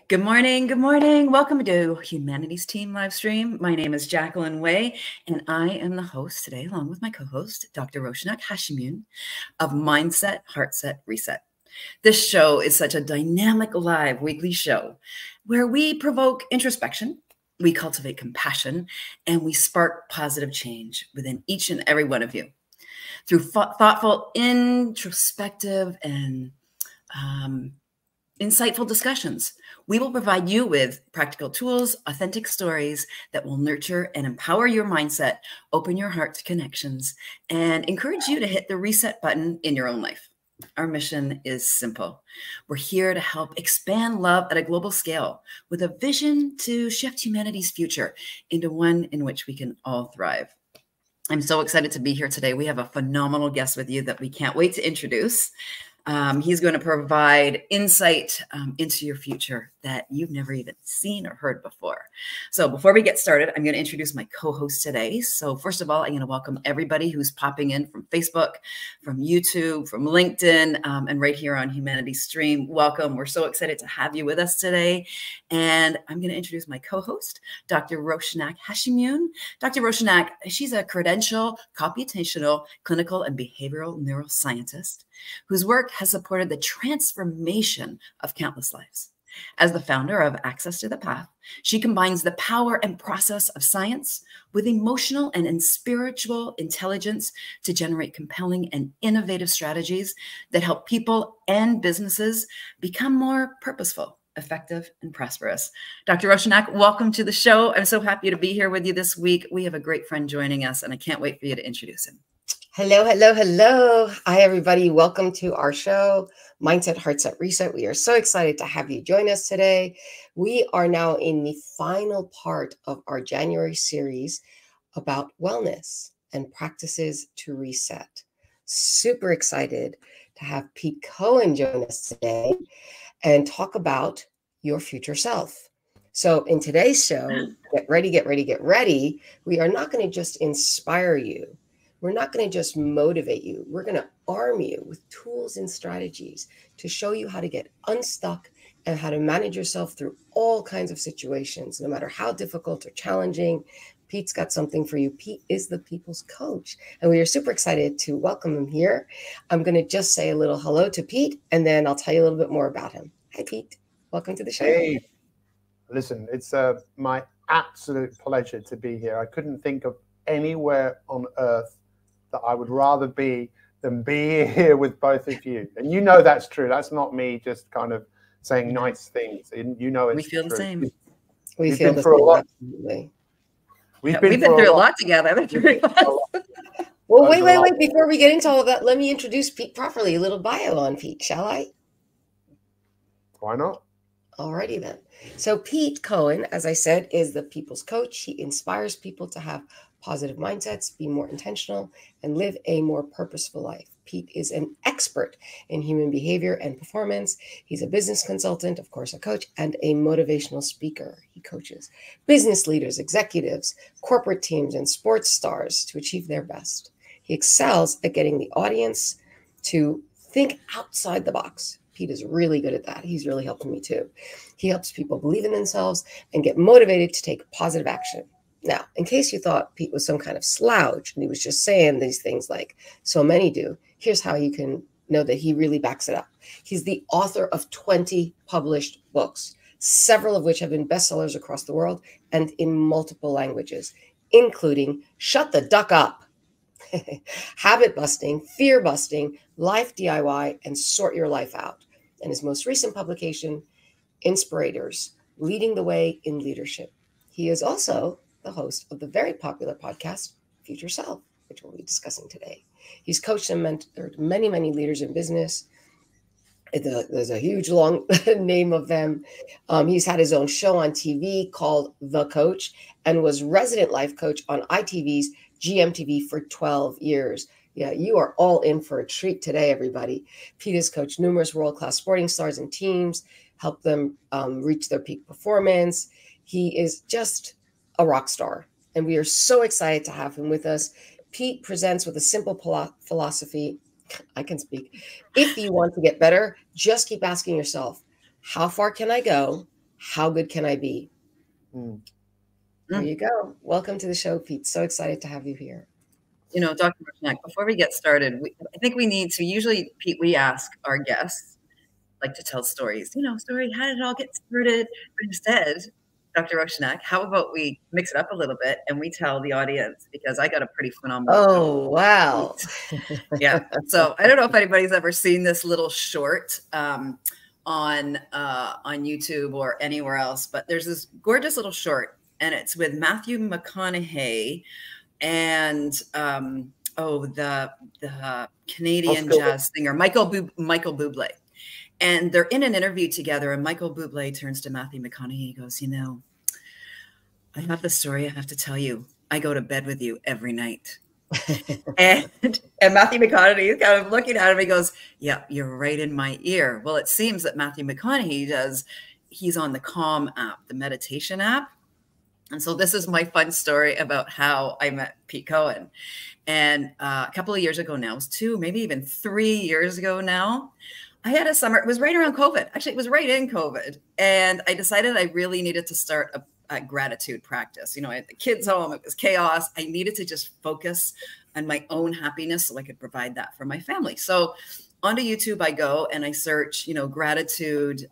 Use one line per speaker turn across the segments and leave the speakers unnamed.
Good morning. Good morning. Welcome to Humanities Team live stream. My name is Jacqueline Way, and I am the host today, along with my co-host, Dr. Roshanak Hashimoon of Mindset, Heartset Reset. This show is such a dynamic live weekly show where we provoke introspection, we cultivate compassion, and we spark positive change within each and every one of you through thoughtful, introspective, and insightful discussions. We will provide you with practical tools, authentic stories that will nurture and empower your mindset, open your heart to connections, and encourage you to hit the reset button in your own life. Our mission is simple. We're here to help expand love at a global scale with a vision to shift humanity's future into one in which we can all thrive. I'm so excited to be here today. We have a phenomenal guest with you that we can't wait to introduce. He's going to provide insight into your future that you've never even seen or heard before. So before we get started, I'm going to introduce my co-host today. So first of all, I'm going to welcome everybody who's popping in from Facebook, from YouTube, from LinkedIn, and right here on Humanities Stream. Welcome. We're so excited to have you with us today. And I'm going to introduce my co-host, Dr. Roshanak Hashimoon. Dr. Roshanak, she's a credential, computational, clinical, and behavioral neuroscientist whose work has supported the transformation of countless lives. As the founder of Access to the Path, she combines the power and process of science with emotional and spiritual intelligence to generate compelling and innovative strategies that help people and businesses become more purposeful, effective, and prosperous. Dr. Roshanak, welcome to the show. I'm so happy to be here with you this week. We have a great friend joining us, and I can't wait for you to introduce him.
Hello, hello, hello. Hi, everybody. Welcome to our show, Mindset, Heartset Reset. We are so excited to have you join us today. We are now in the final part of our January series about wellness and practices to reset. Super excited to have Pete Cohen join us today and talk about your future self. So in today's show, get ready, get ready, get ready. We are not going to just inspire you. We're not going to just motivate you. We're going to arm you with tools and strategies to show you how to get unstuck and how to manage yourself through all kinds of situations, no matter how difficult or challenging. Pete's got something for you. Pete is the people's coach, and we are super excited to welcome him here. I'm going to just say a little hello to Pete, and then I'll tell you a little bit more about him. Hi, Pete. Welcome to the show.
Hey, listen, it's my absolute pleasure to be here. I couldn't think of anywhere on earth that I would rather be than be here with both of you. And you know that's true. That's not me just kind of saying nice things. You know it's
We feel
true.
the same.
We feel the same, absolutely.
We've been through a lot together.
Well, wait. Before we get into all of that, let me introduce Pete properly. A little bio on Pete, shall I?
Why not?
Alrighty then. So Pete Cohen, as I said, is the people's coach. He inspires people to have positive mindsets, be more intentional, and live a more purposeful life. Pete is an expert in human behavior and performance. He's a business consultant, of course, a coach, and a motivational speaker. He coaches business leaders, executives, corporate teams, and sports stars to achieve their best. He excels at getting the audience to think outside the box. Pete is really good at that. He's really helping me too. He helps people believe in themselves and get motivated to take positive action. Now, in case you thought Pete was some kind of slouch and he was just saying these things like so many do, here's how you can know that he really backs it up. He's the author of 20 published books, several of which have been bestsellers across the world and in multiple languages, including Shut the Duck Up, Habit Busting, Fear Busting, Life DIY, and Sort Your Life Out. And his most recent publication, Inspirators, Leading the Way in Leadership. He is also the host of the very popular podcast, Future Self, which we'll be discussing today. He's coached and mentored many, many leaders in business. There's a huge long name of them. He's had his own show on TV called The Coach and was resident life coach on ITV's GMTV for 12 years. Yeah, you are all in for a treat today, everybody. Pete has coached numerous world-class sporting stars and teams, helped them reach their peak performance. He is just a rock star, and we are so excited to have him with us. Pete presents with a simple philosophy. I can speak. If you want to get better, just keep asking yourself, how far can I go? how good can I be?
Mm.
There you go. Welcome to the show, Pete. So excited to have you here.
You know, Dr. Martinek, before we get started, I think we need to usually, Pete, we ask our guests like to tell stories. You know, story, how did it all get started? But instead, Dr. Roshanak, how about we mix it up a little bit and we tell the audience, because I got a pretty phenomenal.
Oh, wow.
Yeah. So I don't know if anybody's ever seen this little short on YouTube or anywhere else, but there's this gorgeous little short, and it's with Matthew McConaughey and the Canadian jazz singer Michael Bublé. And they're in an interview together, and Michael Bublé turns to Matthew McConaughey. He goes, you know, I have the story I have to tell you. I go to bed with you every night. and Matthew McConaughey is kind of looking at him. He goes, yeah, you're right in my ear. Well, it seems that Matthew McConaughey he's on the Calm app, the meditation app. And so this is my fun story about how I met Pete Cohen. And a couple of years ago now, it was 2, maybe even 3 years ago now, I had a summer, it was right around COVID. Actually, it was right in COVID. And I decided I really needed to start a gratitude practice. You know, I had the kids home, it was chaos. I needed to just focus on my own happiness so I could provide that for my family. So onto YouTube I go and I search, you know, gratitude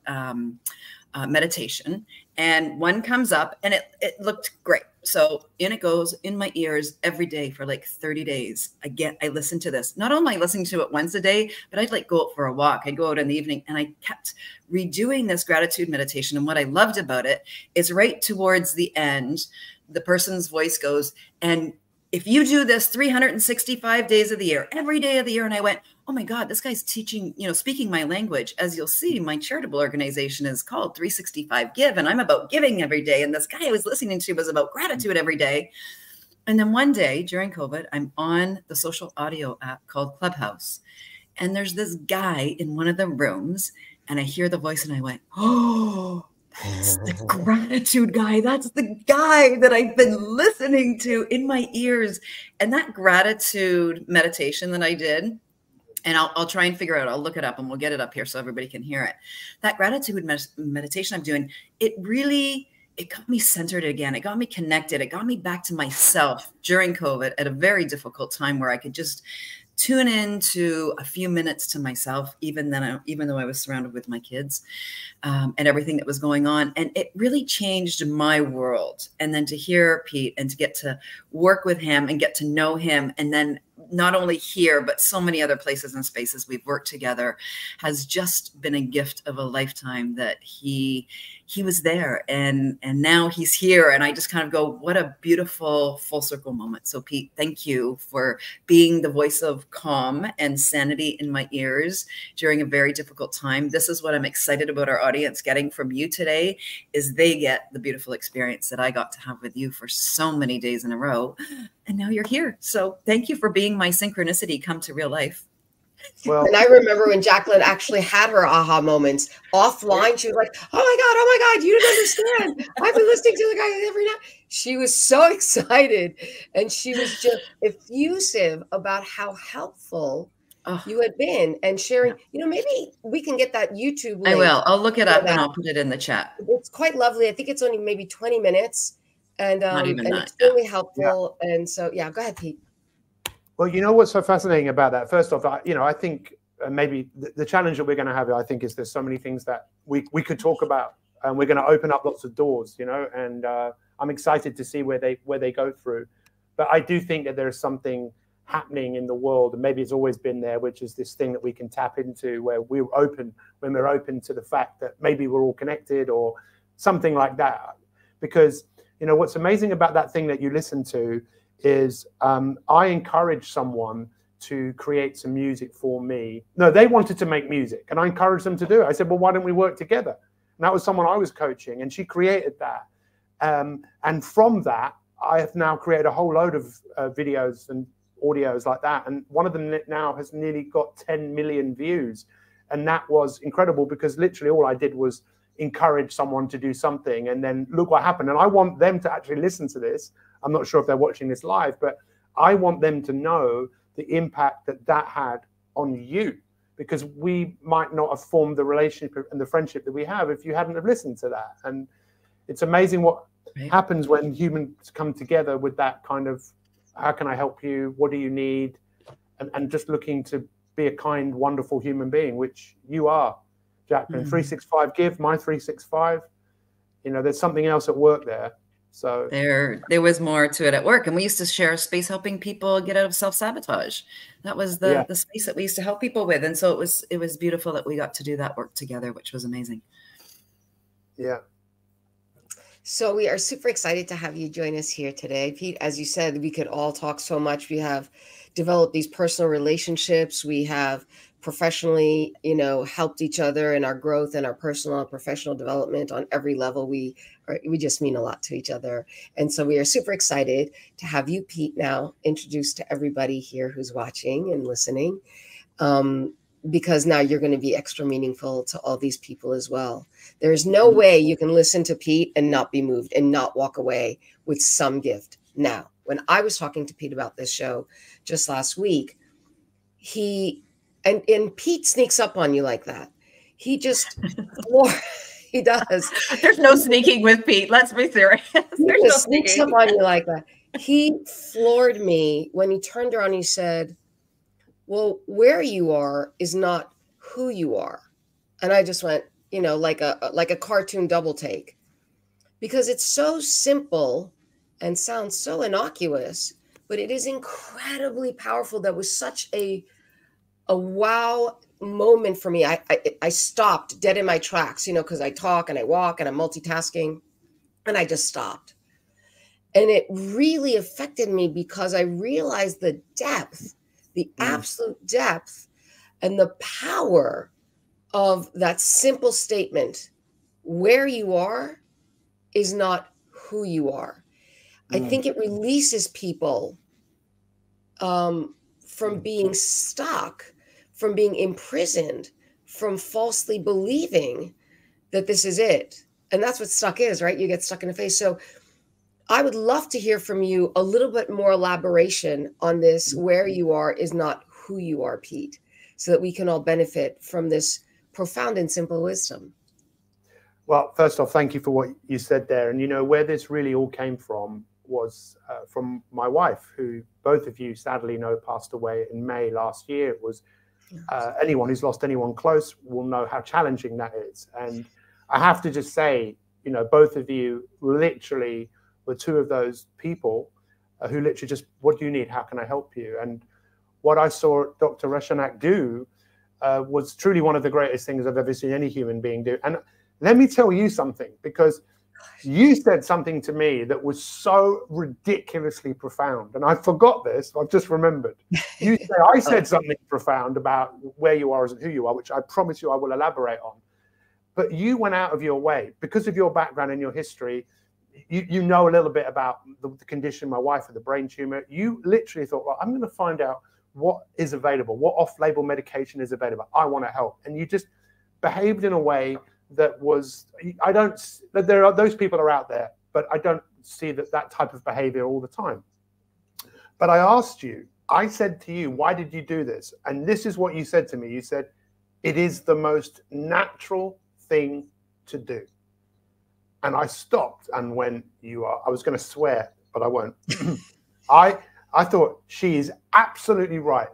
meditation, and one comes up and it looked great. So in it goes in my ears every day for like 30 days. I listened to this, not only listening to it once a day, but I'd like go out for a walk. I'd go out in the evening, and I kept redoing this gratitude meditation. And what I loved about it is right towards the end, the person's voice goes, and if you do this 365 days of the year, every day of the year. And I went, oh my God, this guy's teaching, you know, speaking my language. As you'll see, my charitable organization is called 365 Give, and I'm about giving every day. And this guy I was listening to was about gratitude every day. And then one day during COVID, I'm on the social audio app called Clubhouse. And there's this guy in one of the rooms, and I hear the voice and I went, oh, that's the gratitude guy. That's the guy that I've been listening to in my ears. And that gratitude meditation that I did, and I'll try and figure it out. I'll look it up and we'll get it up here so everybody can hear it. That gratitude meditation I'm doing, it got me centered again. It got me connected. It got me back to myself during COVID at a very difficult time where I could just tune into a few minutes to myself, even though I was surrounded with my kids and everything that was going on. And it really changed my world. And then to hear Pete and to get to work with him and get to know him, and then not only here, but so many other places and spaces we've worked together, has just been a gift of a lifetime. That he was there and now he's here. And I just kind of go, what a beautiful full circle moment. So Pete, thank you for being the voice of calm and sanity in my ears during a very difficult time. This is what I'm excited about our audience getting from you today, is they get the beautiful experience that I got to have with you for so many days in a row. And now you're here. So thank you for being my synchronicity come to real life.
Well, and I remember when Jacqueline actually had her aha moments offline. She was like, oh my God, you don't understand. I've been listening to the guy every night. She was so excited. And she was just effusive about how helpful you had been and sharing. You know, maybe we can get that YouTube link.
I will. I'll look it up and I'll put it in the chat.
It's quite lovely. I think it's only maybe 20 minutes. And, it's really helpful. Yeah. And so, yeah, go ahead, Pete.
Well, you know what's so fascinating about that? First off, I think maybe the challenge that we're going to have, I think, is there's so many things that we could talk about, and we're going to open up lots of doors, you know, and I'm excited to see where they go through. But I do think that there is something happening in the world, and maybe it's always been there, which is this thing that we can tap into where when we're open to the fact that maybe we're all connected or something like that. Because, you know, what's amazing about that thing that you listen to is I encouraged someone to create some music for me. No, they wanted to make music, and I encouraged them to do it. I said, well, why don't we work together? And that was someone I was coaching, and she created that. And from that, I have now created a whole load of videos and audios like that. And one of them now has nearly got 10 million views. And that was incredible, because literally all I did was encourage someone to do something, and then look what happened. And I want them to actually listen to this. I'm not sure if they're watching this live, but I want them to know the impact that had on you. because we might not have formed the relationship and the friendship that we have if you hadn't have listened to that. And it's amazing what happens when humans come together with that kind of, how can I help you? What do you need? And just looking to be a kind, wonderful human being, which you are, Jacqueline. 365 Give, my 365. You know, there's something else at work there. So
there was more to it at work, and we used to share a space helping people get out of self-sabotage. That was the space that we used to help people with, and so it was beautiful that we got to do that work together, which was amazing.
Yeah.
So we are super excited to have you join us here today, Pete. As you said, we could all talk so much. We have developed these personal relationships. We have professionally, you know, helped each other in our growth and our personal and professional development on every level. We just mean a lot to each other. And so we are super excited to have you, Pete, now introduced to everybody here who's watching and listening, because now you're going to be extra meaningful to all these people as well. There's no way you can listen to Pete and not be moved and not walk away with some gift. Now, when I was talking to Pete about this show just last week, and Pete sneaks up on you like that. He just, he does.
There's no sneaking with Pete. Let's be serious.
He just sneaks up on you like that. He floored me when he turned around and he said, well, where you are is not who you are. And I just went, you know, like a cartoon double take, because it's so simple and sounds so innocuous, but it is incredibly powerful. That was such a wow moment for me. I stopped dead in my tracks, you know, because I talk and I walk and I'm multitasking, and I just stopped. And it really affected me because I realized the depth, the absolute depth and the power of that simple statement. Where you are is not who you are. I think it releases people from being stuck, from being imprisoned, from falsely believing that this is it. And that's what stuck is, right? You get stuck in the face. So I would love to hear from you a little bit more elaboration on this. Where you are is not who you are, Pete, so that we can all benefit from this profound and simple wisdom.
Well, first off, thank you for what you said there. And, you know, where this really all came from was from my wife, who both of you sadly know passed away in May last year. It was anyone who's lost anyone close will know how challenging that is. And I have to just say, you know, both of you literally were two of those people who literally just, what do you need? How can I help you? And what I saw Dr. Reshanak do was truly one of the greatest things I've ever seen any human being do. And let me tell you something, because you said something to me that was so ridiculously profound. And I forgot this. I've just remembered. You said, I said something profound about where you are and who you are, which I promise you I will elaborate on. But you went out of your way because of your background and your history. You know a little bit about the condition my wife had, the brain tumor. You literally thought, well, I'm going to find out what is available, what off-label medication is available. I want to help. And you just behaved in a way that was, there are, those people are out there, but I don't see that type of behavior all the time. But I asked you, I said to you, why did you do this? And this is what you said to me. You said, it is the most natural thing to do. And I stopped and went, I was going to swear, but I won't. I thought, she is absolutely right.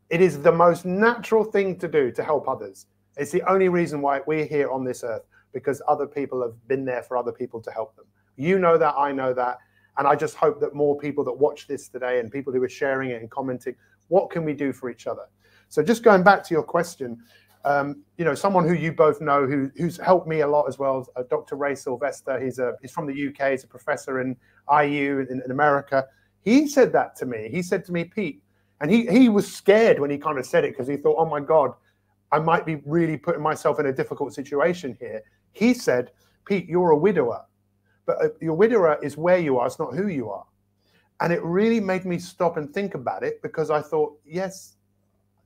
It is the most natural thing to do to help others. It's the only reason why we're here on this earth, because other people have been there for other people to help them. You know that, I know that. And I just hope that more people that watch this today and people who are sharing it and commenting, what can we do for each other? So just going back to your question, you know, someone who you both know who's helped me a lot as well, Dr. Ray Sylvester. He's from the UK. He's a professor in IU in America. He said that to me. He said to me, Pete, and he was scared when he kind of said it, because he thought, oh my God, I might be really putting myself in a difficult situation here. He said, Pete, you're a widower, but your widower is where you are. It's not who you are. And it really made me stop and think about it, because I thought, yes,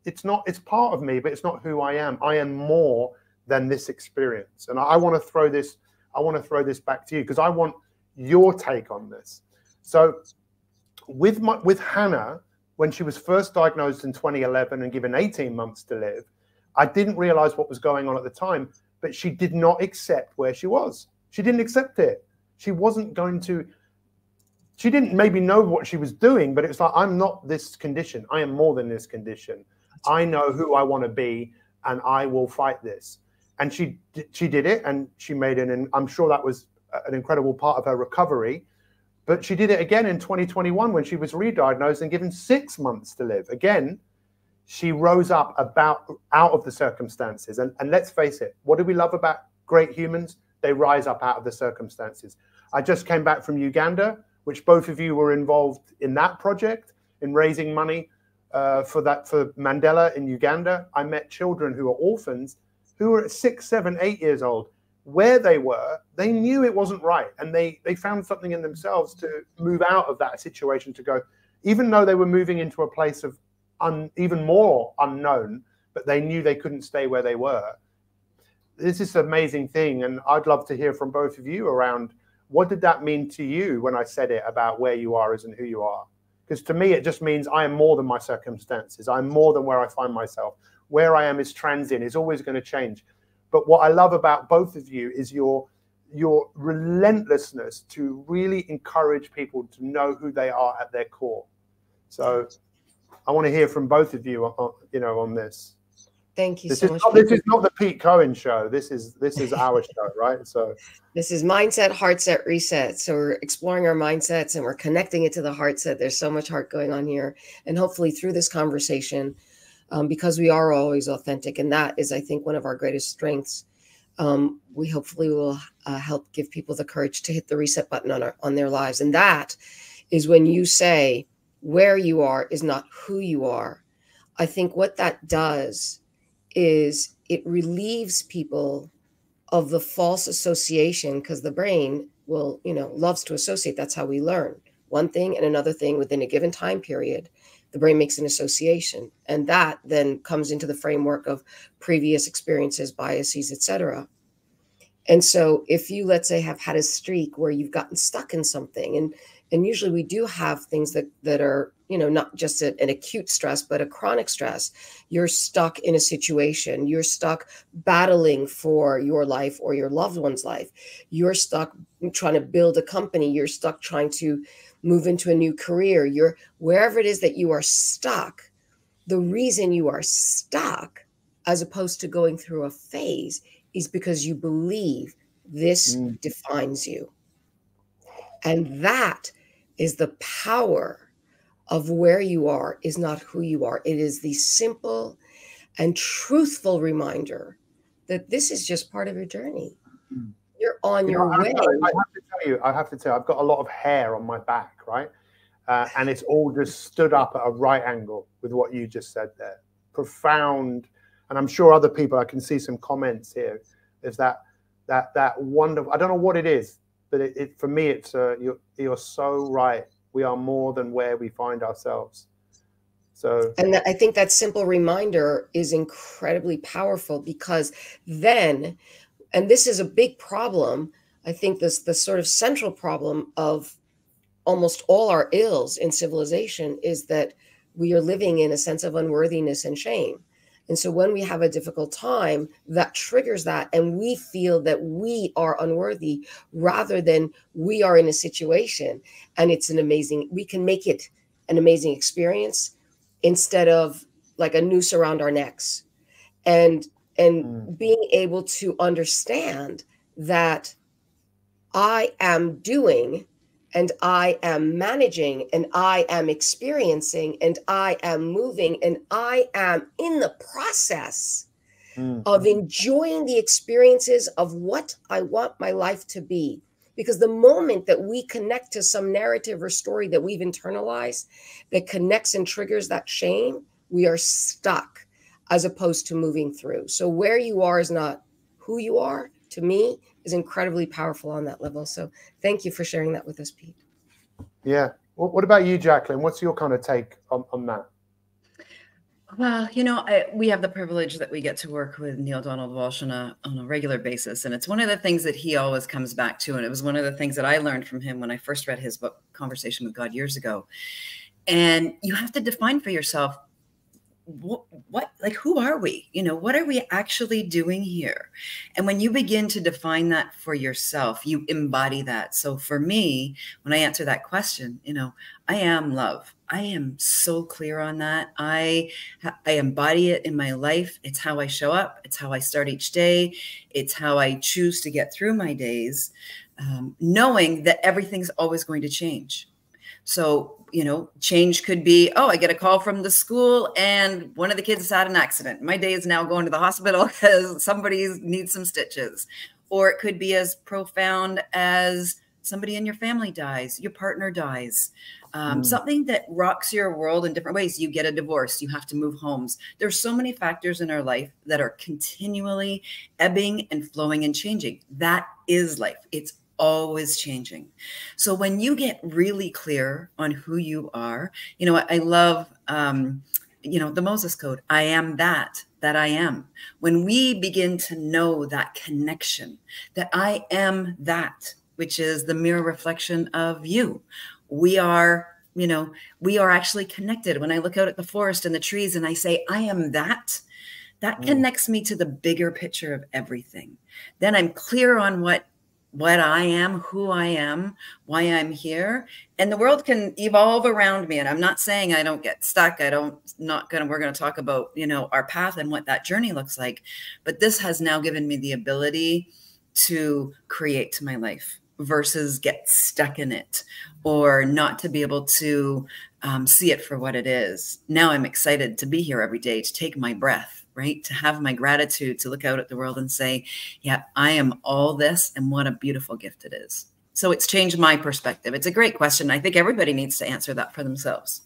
it's part of me, but it's not who I am. I am more than this experience. And I want to throw this back to you, because I want your take on this. So with Hannah, when she was first diagnosed in 2011 and given 18 months to live, I didn't realize what was going on at the time, but she did not accept where she was. She didn't accept it. She wasn't going to, she didn't maybe know what she was doing, but it's like, I'm not this condition. I am more than this condition. I know who I want to be, and I will fight this. And she did it, and she made it, and I'm sure that was an incredible part of her recovery. But she did it again in 2021 when she was re-diagnosed and given 6 months to live. Again, she rose up out of the circumstances. And let's face it, what do we love about great humans? They rise up out of the circumstances. I just came back from Uganda, which both of you were involved in that project, in raising money for Mandela in Uganda. I met children who are orphans who were 6, 7, 8 years old. Where they were, they knew it wasn't right. And they found something in themselves to move out of that situation, to go, even though they were moving into a place of even more unknown, but they knew they couldn't stay where they were. This is an amazing thing. And I'd love to hear from both of you around, what did that mean to you when I said it about where you are and who you are? Because to me, it just means I am more than my circumstances. I'm more than where I find myself. Where I am is transient. It's always going to change. But what I love about both of you is your relentlessness to really encourage people to know who they are at their core. So I want to hear from both of you on this.
Thank you
this
so
is
much.
This is not the Pete Cohen show. This is our show, right? So
this is Mindset, Heartset Reset. So we're exploring our mindsets and we're connecting it to the heartset. There's so much heart going on here. And hopefully through this conversation, because we are always authentic, and that is, I think, one of our greatest strengths, we hopefully will help give people the courage to hit the reset button on their lives. And that is when you say where you are is not who you are. I think what that does is it relieves people of the false association, because the brain will, loves to associate. That's how we learn. One thing and another thing within a given time period, the brain makes an association. And that then comes into the framework of previous experiences, biases, etc. And so if you, let's say, have had a streak where you've gotten stuck in something, and usually we do have things that are, not just an acute stress, but a chronic stress. You're stuck in a situation. You're stuck battling for your life or your loved one's life. You're stuck trying to build a company. You're stuck trying to move into a new career. You're wherever it is that you are stuck. The reason you are stuck, as opposed to going through a phase, is because you believe this defines you. And that is the power of where you are is not who you are. It is the simple and truthful reminder that this is just part of your journey. You're on your way.
I have to tell you, I've got a lot of hair on my back, right? And it's all just stood up at a right angle with what you just said there. Profound. And I'm sure other people, I can see some comments here. There's that wonderful, I don't know what it is, but it for me, it's you're so right. We are more than where we find ourselves. So, and
I think that simple reminder is incredibly powerful, because then, and this is a big problem, I think the sort of central problem of almost all our ills in civilization is that we are living in a sense of unworthiness and shame. And so when we have a difficult time, that triggers that, and we feel that we are unworthy rather than we are in a situation and we can make it an amazing experience instead of like a noose around our necks. And being able to understand that I am doing, and I am managing, and I am experiencing, and I am moving, and I am in the process of enjoying the experiences of what I want my life to be. Because the moment that we connect to some narrative or story that we've internalized that connects and triggers that shame, we are stuck as opposed to moving through. So where you are is not who you are, to me, is incredibly powerful on that level. So thank you for sharing that with us, Pete.
Yeah. What about you, Jacqueline? What's your kind of take on that?
Well, we have the privilege that we get to work with Neil Donald Walsh on a regular basis. And it's one of the things that he always comes back to. And it was one of the things that I learned from him when I first read his book, Conversation with God, years ago. And you have to define for yourself, like, who are we? What are we actually doing here? And when you begin to define that for yourself, you embody that. So for me, when I answer that question, I am love. I am so clear on that. I embody it in my life. It's how I show up. It's how I start each day. It's how I choose to get through my days, knowing that everything's always going to change. So, change could be, oh, I get a call from the school and one of the kids had an accident. My day is now going to the hospital because somebody needs some stitches. Or it could be as profound as somebody in your family dies, your partner dies, something that rocks your world in different ways. You get a divorce, you have to move homes. There's so many factors in our life that are continually ebbing and flowing and changing. That is life. It's always changing. So when you get really clear on who you are, I love, the Moses Code. I am that I am. When we begin to know that connection, that I am that, which is the mirror reflection of you, we are actually connected. When I look out at the forest and the trees and I say, I am that connects me to the bigger picture of everything. Then I'm clear on what I am, who I am, why I'm here. And the world can evolve around me. And I'm not saying I don't get stuck. We're going to talk about, our path and what that journey looks like. But this has now given me the ability to create to my life versus get stuck in it or not to be able to see it for what it is. Now I'm excited to be here every day, to take my breath, right? To have my gratitude, to look out at the world and say, yeah, I am all this, and what a beautiful gift it is. So it's changed my perspective. It's a great question. I think everybody needs to answer that for themselves.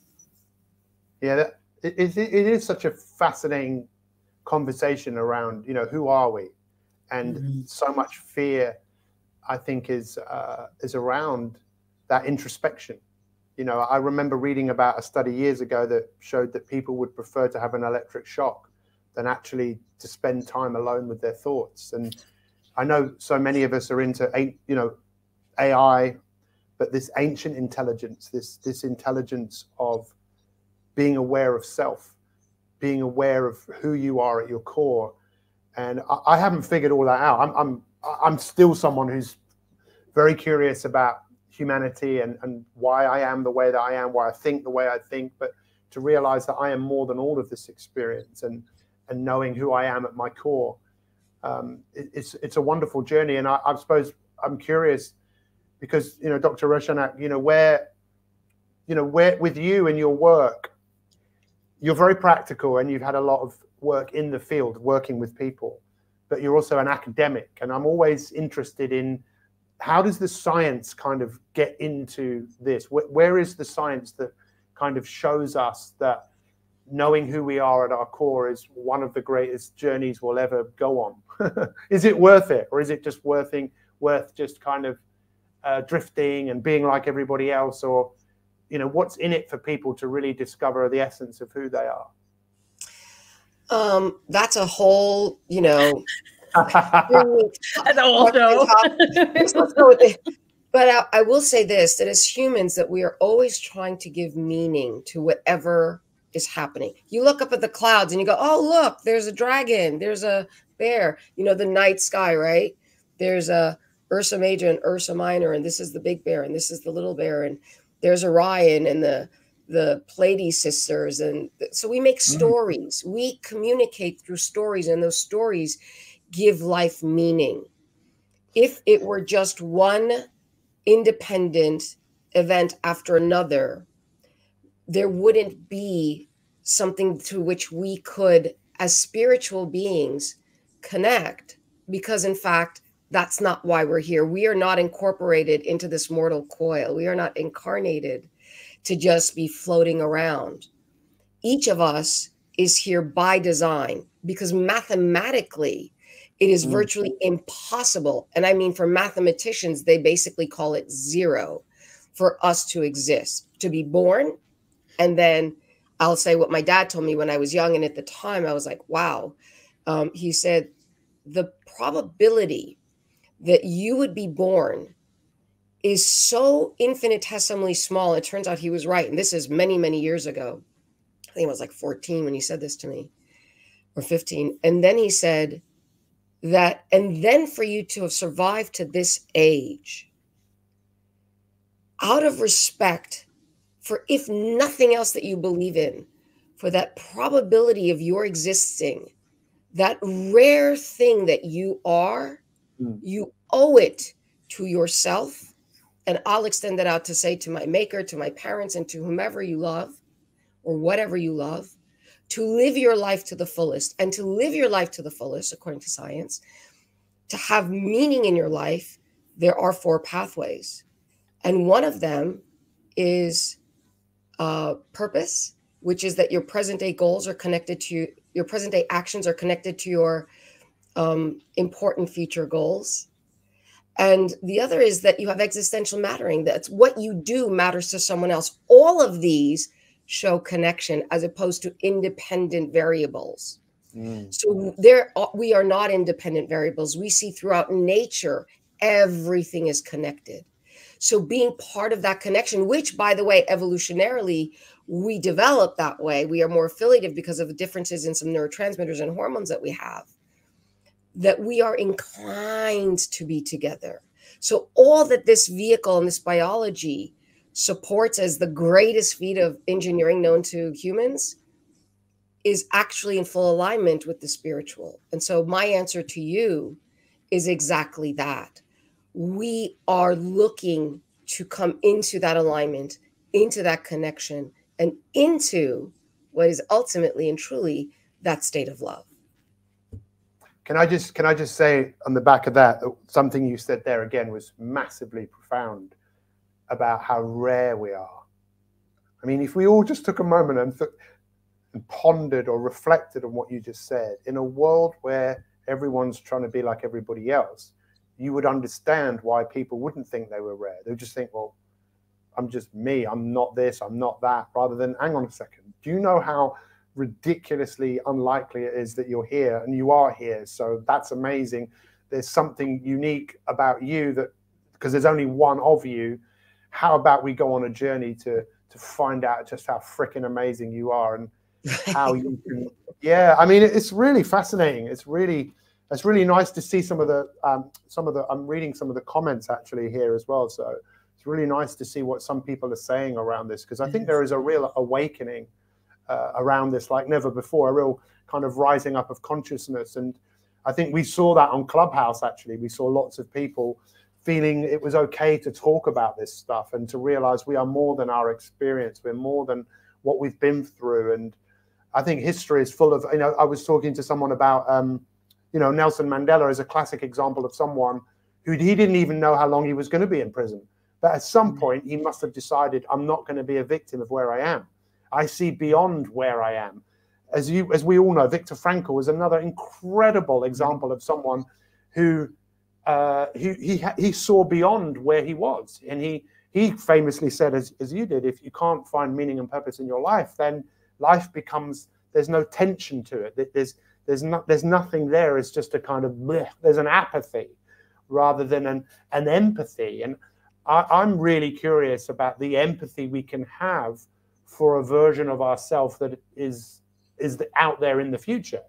Yeah, it is such a fascinating conversation around, who are we? And so much fear, I think, is around that introspection. I remember reading about a study years ago that showed that people would prefer to have an electric shock than actually to spend time alone with their thoughts. And I know so many of us are into, AI, but this ancient intelligence, this intelligence of being aware of self, being aware of who you are at your core. And I haven't figured all that out. I'm still someone who's very curious about humanity and why I am the way that I am, why I think the way I think, but to realize that I am more than all of this experience and knowing who I am at my core. It's a wonderful journey. And I suppose I'm curious because, Dr. Roshanak, where with you and your work, you're very practical and you've had a lot of work in the field, working with people, but you're also an academic. And I'm always interested in how does the science kind of get into this? Where is the science that kind of shows us that knowing who we are at our core is one of the greatest journeys we'll ever go on? Is it worth it? Or is it just worth just kind of drifting and being like everybody else? Or, what's in it for people to really discover the essence of who they are?
That's a whole,
That's a whole show.
Let's go with it. But I will say this, that as humans, that we are always trying to give meaning to whatever is happening. You look up at the clouds and you go, oh, look, there's a dragon, there's a bear, the night sky, right? There's a Ursa Major and Ursa Minor, and this is the big bear, and this is the little bear, and there's Orion and the Pleiades sisters. And so we make stories. We communicate through stories, and those stories give life meaning. If it were just one independent event after another, there wouldn't be something to which we could, as spiritual beings, connect, because in fact, that's not why we're here. We are not incorporated into this mortal coil. We are not incarnated to just be floating around. Each of us is here by design, because mathematically, it is virtually impossible. And I mean, for mathematicians, they basically call it zero for us to exist, to be born. And then I'll say what my dad told me when I was young. And at the time I was like, wow. He said, the probability that you would be born is so infinitesimally small. It turns out he was right. And this is many, many years ago. I think I was like 14 when he said this to me, or 15. And then he said that, and then for you to have survived to this age, out of respect for, if nothing else that you believe in, for that probability of your existing, that rare thing that you are, you owe it to yourself. And I'll extend that out to say to my maker, to my parents, and to whomever you love or whatever you love, to live your life to the fullest. And to live your life to the fullest, according to science, to have meaning in your life, there are 4 pathways. And one of them is purpose, which is that your present day goals are connected to your present day actions are connected to your important future goals. And the other is that you have existential mattering. That's what you do matters to someone else. All of these show connection as opposed to independent variables. So we are not independent variables. We see throughout nature, everything is connected. So being part of that connection, which, by the way, evolutionarily, we develop that way. We are more affiliative because of the differences in some neurotransmitters and hormones that we have, that we are inclined to be together. So all that this vehicle and this biology supports as the greatest feat of engineering known to humans is actually in full alignment with the spiritual. And so my answer to you is exactly that. We are looking to come into that alignment, into that connection, and into what is ultimately and truly that state of love.
Can I just say on the back of that, something you said there again was massively profound about how rare we are. I mean, if we all just took a moment and pondered or reflected on what you just said, in a world where everyone's trying to be like everybody else, you would understand why people wouldn't think they were rare. They would just think, well, I'm just me. I'm not this. I'm not that. Rather than, hang on a second. Do you know how ridiculously unlikely it is that you're here, and you are here? So that's amazing. There's something unique about you, that because there's only one of you. How about we go on a journey to find out just how freaking amazing you are, and how you can, yeah, I mean, it's really fascinating. It's really nice to see some of the I'm reading some of the comments actually here as well. So it's really nice to see what some people are saying around this, because I think there is a real awakening around this like never before, a real kind of rising up of consciousness. And I think we saw that on Clubhouse. Actually, we saw lots of people feeling it was okay to talk about this stuff and to realize we are more than our experience. We're more than what we've been through. And I think history is full of, I was talking to someone about, Nelson Mandela is a classic example of someone who he didn't even know how long he was going to be in prison. But at some point, he must have decided, I'm not going to be a victim of where I am. I see beyond where I am. As we all know, Viktor Frankl was another incredible example of someone who he saw beyond where he was. And he famously said, as you did, if you can't find meaning and purpose in your life, then life becomes, there's no tension to it. There's nothing there. It's just a kind of bleh. There's an apathy rather than an empathy. And I'm really curious about the empathy we can have for a version of ourselves that is out there in the future.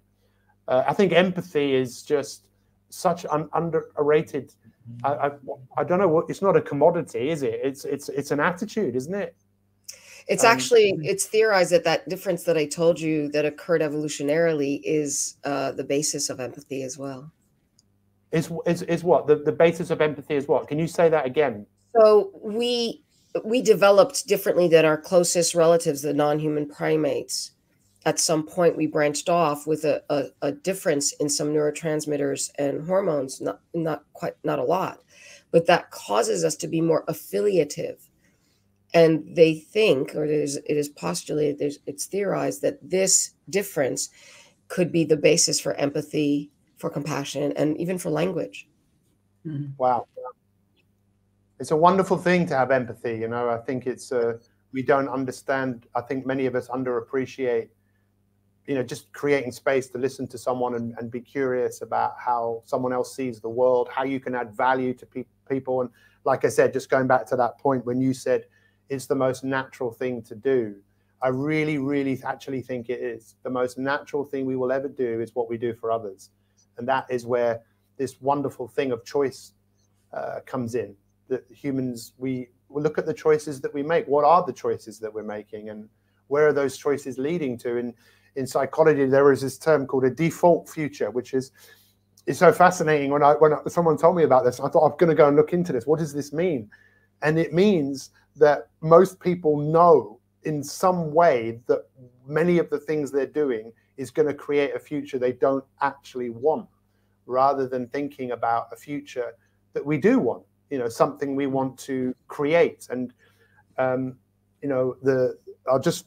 I think empathy is just such an underrated. I don't know what. It's not a commodity, is it? It's an attitude, isn't it?
It's actually, it's theorized that difference that I told you that occurred evolutionarily is the basis of empathy as well.
Is what? The basis of empathy is what? Can you say that again?
So we developed differently than our closest relatives, the non-human primates. At some point, we branched off with a difference in some neurotransmitters and hormones, not a lot, but that causes us to be more affiliative. And they think, or it is postulated, it's theorized that this difference could be the basis for empathy, for compassion, and even for language.
Wow. It's a wonderful thing to have empathy. I think it's, we don't understand. I think many of us underappreciate, just creating space to listen to someone and be curious about how someone else sees the world, how you can add value to people. And like I said, just going back to that point when you said it's the most natural thing to do, I really, really actually think it is. The most natural thing we will ever do is what we do for others. And that is where this wonderful thing of choice comes in. That humans, we look at the choices that we make. What are the choices that we're making? And where are those choices leading to? In psychology, there is this term called a default future, which is so fascinating. When someone told me about this, I thought, I'm going to go and look into this. What does this mean? And it means that most people know in some way that many of the things they're doing is going to create a future they don't actually want, rather than thinking about a future that we do want, something we want to create. And, I'll just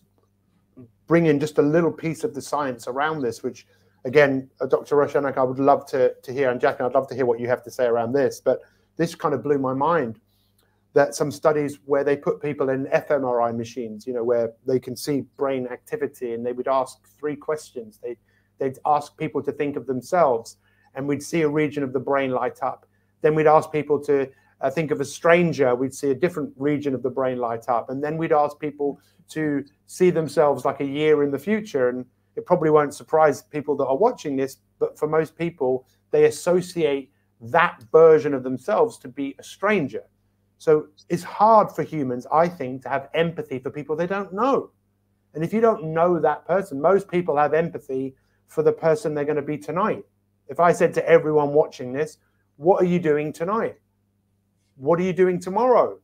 bring in just a little piece of the science around this, which, again, Dr. Roshanak, I would love to hear, and Jack, I'd love to hear what you have to say around this. But this kind of blew my mind, that some studies where they put people in fMRI machines, where they can see brain activity, and they would ask 3 questions. They'd ask people to think of themselves, and we'd see a region of the brain light up. Then we'd ask people to think of a stranger. We'd see a different region of the brain light up. And then we'd ask people to see themselves like a year in the future. And it probably won't surprise people that are watching this, but for most people, they associate that version of themselves to be a stranger. So it's hard for humans, I think, to have empathy for people they don't know. And if you don't know that person, most people have empathy for the person they're going to be tonight. If I said to everyone watching this, what are you doing tonight? What are you doing tomorrow?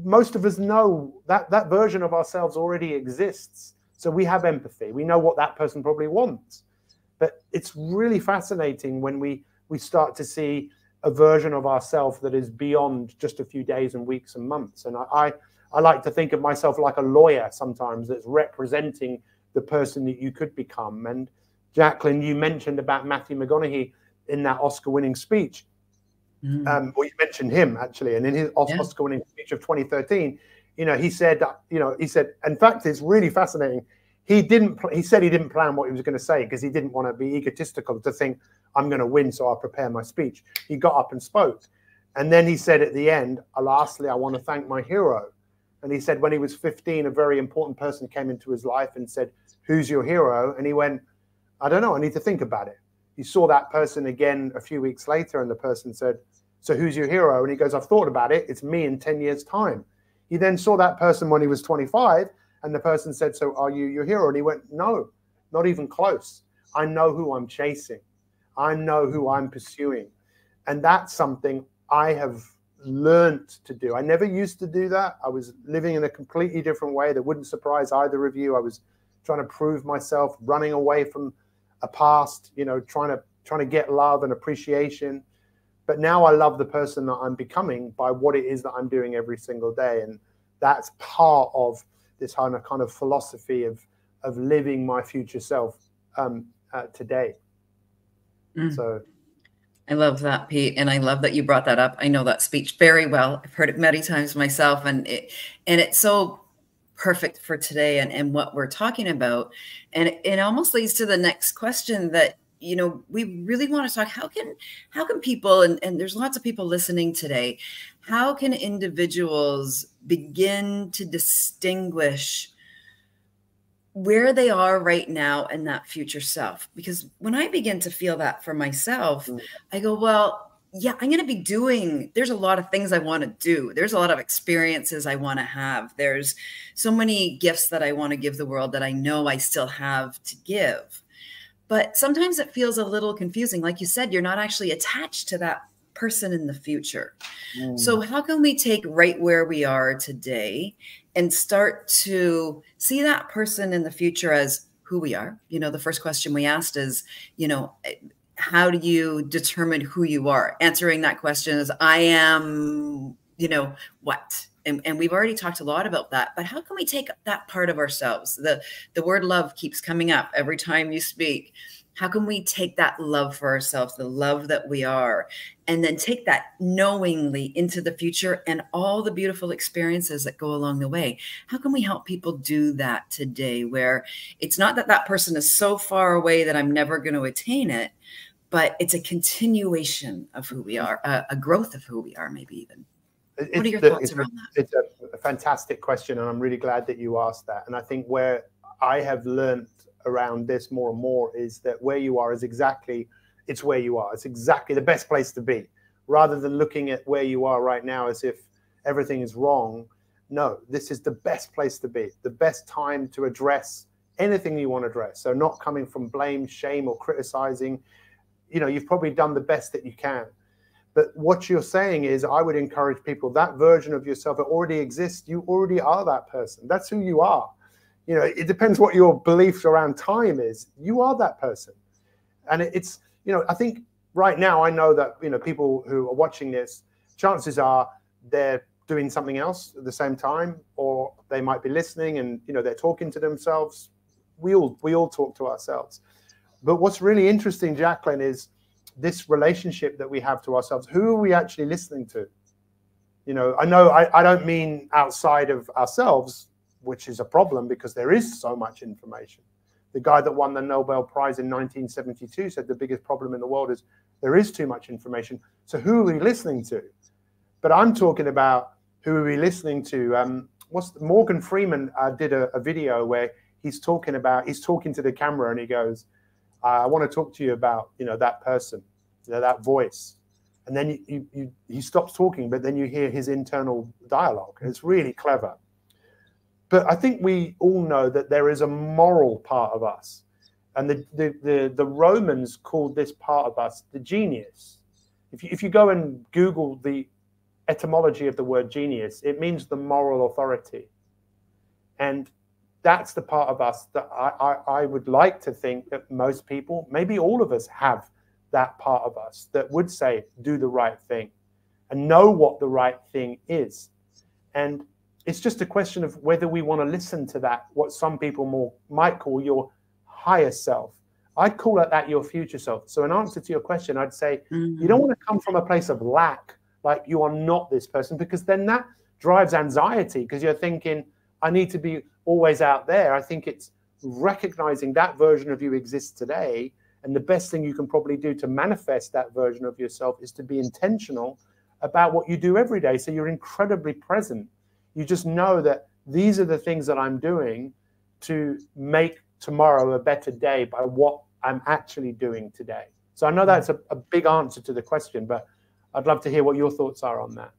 Most of us know that that version of ourselves already exists. So we have empathy. We know what that person probably wants. But it's really fascinating when we start to see a version of ourselves that is beyond just a few days and weeks and months. And I like to think of myself like a lawyer sometimes that's representing the person that you could become. And Jacqueline, you mentioned about Matthew McConaughey in that Oscar-winning speech. Well, you mentioned him actually, and in his Oscar-winning speech of 2013, he said, in fact, it's really fascinating. He said he didn't plan what he was going to say because he didn't want to be egotistical to think I'm going to win, so I'll prepare my speech. He got up and spoke, and then he said at the end, lastly, I want to thank my hero. And he said when he was 15, a very important person came into his life and said, "Who's your hero?" And he went, "I don't know. I need to think about it." He saw that person again a few weeks later, and the person said, "So who's your hero?" And he goes, "I've thought about it. It's me in 10 years' time." He then saw that person when he was 25, and the person said, "So are you your hero?" And he went, "No, not even close. I know who I'm chasing. I know who I'm pursuing." And that's something I have learned to do. I never used to do that. I was living in a completely different way that wouldn't surprise either of you. I was trying to prove myself, running away from a past, trying to get love and appreciation. But now I love the person that I'm becoming by what it is that I'm doing every single day. And that's part of this kind of philosophy of living my future self today. So
I love that, Pete. And I love that you brought that up. I know that speech very well. I've heard it many times myself, and it's so perfect for today and what we're talking about. And it almost leads to the next question that, we really want to talk, how can people, and there's lots of people listening today, how can individuals begin to distinguish where they are right now in that future self? Because when I begin to feel that for myself, I go, well, yeah, I'm going to be there's a lot of things I want to do. There's a lot of experiences I want to have. There's so many gifts that I want to give the world that I know I still have to give. But sometimes it feels a little confusing. Like you said, you're not actually attached to that person in the future. So how can we take right where we are today and start to see that person in the future as who we are? The first question we asked is, how do you determine who you are? Answering that question is, I am, what? And we've already talked a lot about that, but how can we take that part of ourselves? The word love keeps coming up every time you speak. How can we take that love for ourselves, the love that we are, and then take that knowingly into the future and all the beautiful experiences that go along the way? How can we help people do that today, where it's not that that person is so far away that I'm never going to attain it, but it's a continuation of who we are, a growth of who we are, maybe even. What are your thoughts around that?
It's a fantastic question, and I'm really glad that you asked that. And I think where I have learned around this more and more is that where you are is exactly, it's where you are. It's exactly the best place to be, rather than looking at where you are right now as if everything is wrong. No, this is the best place to be, the best time to address anything you want to address. So not coming from blame, shame, or criticizing. You know, you've probably done the best that you can. But what you're saying is, I would encourage people, that version of yourself that already exists, you already are that person. That's who you are. You know, it depends what your beliefs around time is. You are that person. And it's, you know, I think right now, I know that, you know, people who are watching this, chances are they're doing something else at the same time, or they might be listening and, you know, they're talking to themselves. We all talk to ourselves. But what's really interesting, Jacqueline, is this relationship that we have to ourselves. Who are we actually listening to? You know, I don't mean outside of ourselves, which is a problem because there is so much information. The guy that won the Nobel Prize in 1972 said the biggest problem in the world is there is too much information. So who are we listening to? But I'm talking about who are we listening to? Morgan Freeman did a video where he's talking to the camera and he goes, I want to talk to you about, you know, that person, you know, that voice. And then he stops talking, but then you hear his internal dialogue. It's really clever. But I think we all know that there is a moral part of us. And the Romans called this part of us the genius. If you go and Google the etymology of the word genius, it means the moral authority. And that's the part of us that I would like to think that most people, maybe all of us, have that part of us that would say, do the right thing and know what the right thing is. And it's just a question of whether we want to listen to that, what some people might call your higher self. I'd call that your future self. So in answer to your question, I'd say, you don't want to come from a place of lack, like you are not this person, because then that drives anxiety because you're thinking, I need to be always out there. I think it's recognizing that version of you exists today. And the best thing you can probably do to manifest that version of yourself is to be intentional about what you do every day. So you're incredibly present. You just know that these are the things that I'm doing to make tomorrow a better day by what I'm actually doing today. So I know that's a big answer to the question, but I'd love to hear what your thoughts are on that.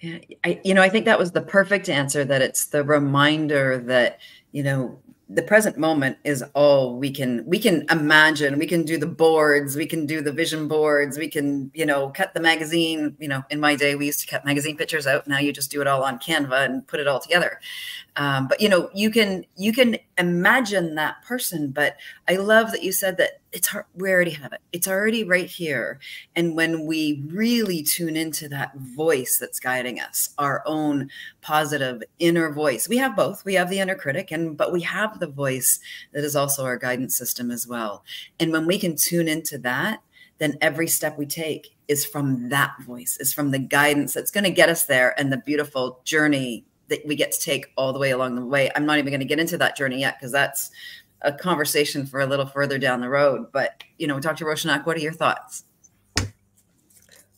Yeah, I think that was the perfect answer, that it's the reminder that, you know, the present moment is all we can imagine. We can do the boards, we can do the vision boards, we can, you know, cut the magazine. You know, in my day, we used to cut magazine pictures out. Now you just do it all on Canva and put it all together. But, you know, you can imagine that person. But I love that you said that we already have it. It's already right here. And when we really tune into that voice that's guiding us, our own positive inner voice, we have both. We have the inner critic, but we have the voice that is also our guidance system as well. And when we can tune into that, then every step we take is from that voice, is from the guidance that's going to get us there, and the beautiful journey that we get to take all the way along the way. I'm not even going to get into that journey yet, because that's a conversation for a little further down the road. But, you know, Dr. Roshanak, what are your thoughts?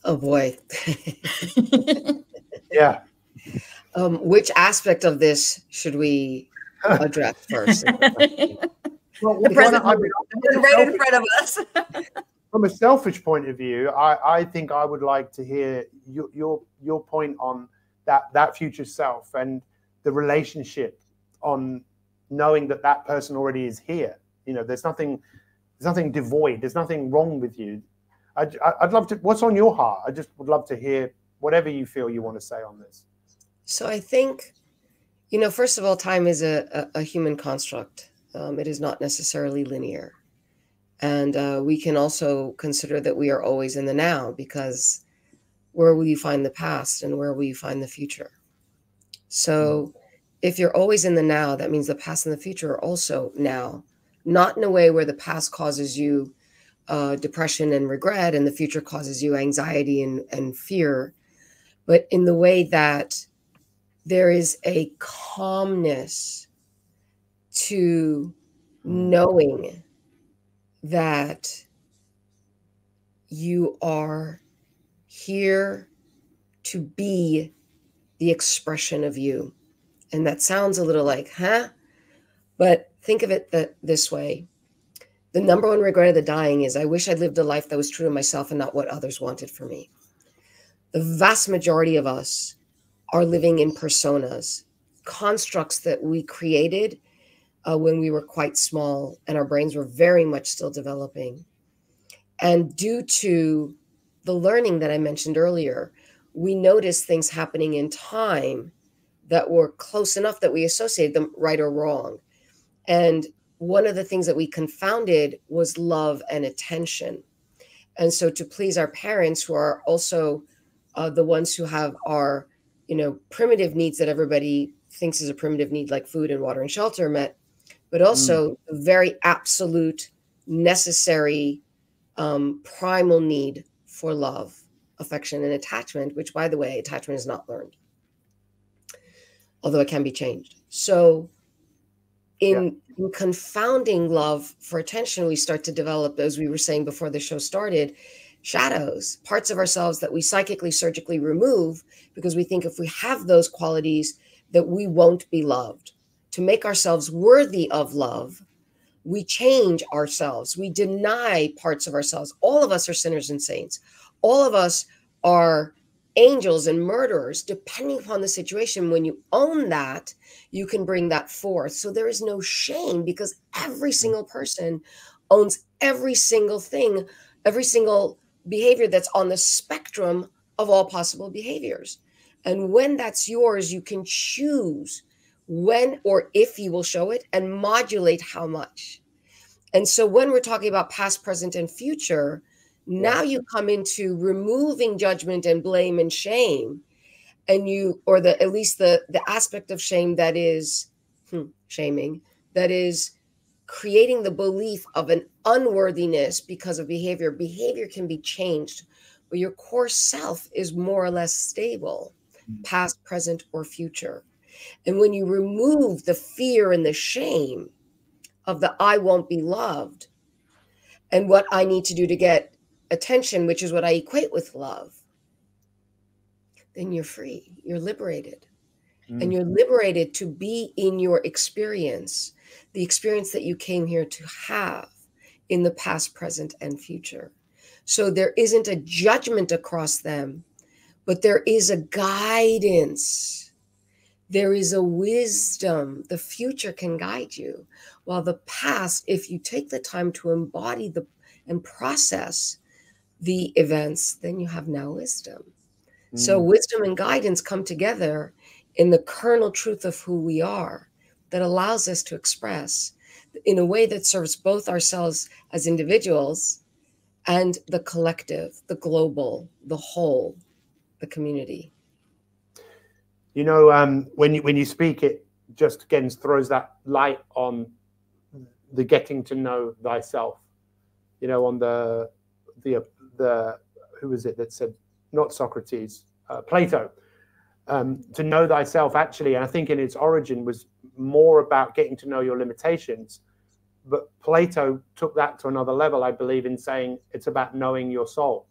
Oh boy.
Yeah.
Which aspect of this should we address first?
Well, the present moment, right in front of us.
From a selfish point of view, I think I would like to hear your point on that future self and the relationship on knowing that person already is here. You know, there's nothing devoid. There's nothing wrong with you. I'd love to. What's on your heart? I just would love to hear whatever you feel you want to say on this.
So I think, you know, first of all, time is a human construct. It is not necessarily linear. And we can also consider that we are always in the now, because where will you find the past and where will you find the future? So if you're always in the now, that means the past and the future are also now, not in a way where the past causes you depression and regret and the future causes you anxiety and fear, but in the way that there is a calmness to knowing that you are here to be the expression of you. And that sounds a little like, huh? But think of it this way. The number one regret of the dying is, I wish I'd lived a life that was true to myself and not what others wanted for me. The vast majority of us are living in personas, constructs that we created when we were quite small and our brains were very much still developing. And due to the learning that I mentioned earlier, we noticed things happening in time that were close enough that we associated them right or wrong. And one of the things that we confounded was love and attention. And so to please our parents, who are also the ones who have our, primitive needs that everybody thinks is a primitive need, like food and water and shelter, met, but also the very absolute necessary primal need for love, affection, and attachment, which, by the way, attachment is not learned, although it can be changed. So in confounding love for attention, we start to develop, as we were saying before the show started, shadows, parts of ourselves that we psychically, surgically remove because we think if we have those qualities that we won't be loved. To make ourselves worthy of love, we change ourselves. We deny parts of ourselves. All of us are sinners and saints. All of us are angels and murderers, depending upon the situation. When you own that, you can bring that forth. So there is no shame, because every single person owns every single thing, every single behavior that's on the spectrum of all possible behaviors. And when that's yours, you can choose when or if you will show it and modulate how much. And so when we're talking about past, present, and future, now you come into removing judgment and blame and shame, and at least the aspect of shame that is shaming, that is creating the belief of an unworthiness because of behavior. Behavior can be changed, but your core self is more or less stable, past, present, or future. And when you remove the fear and the shame of the I won't be loved and what I need to do to get attention, which is what I equate with love, then you're free, you're liberated. And you're liberated to be in your experience, the experience that you came here to have in the past, present, and future. So there isn't a judgment across them, but there is a guidance. There is a wisdom. The future can guide you, while the past, if you take the time to embody and process the events, then you have now wisdom. So wisdom and guidance come together in the kernel truth of who we are, that allows us to express in a way that serves both ourselves as individuals and the collective, the global, the whole, the community.
When you speak, it just again throws that light on the getting to know thyself. On the who was it that said, not Socrates, Plato. To know thyself, actually, and I think in its origin was more about getting to know your limitations. But Plato took that to another level, I believe, in saying it's about knowing your soul,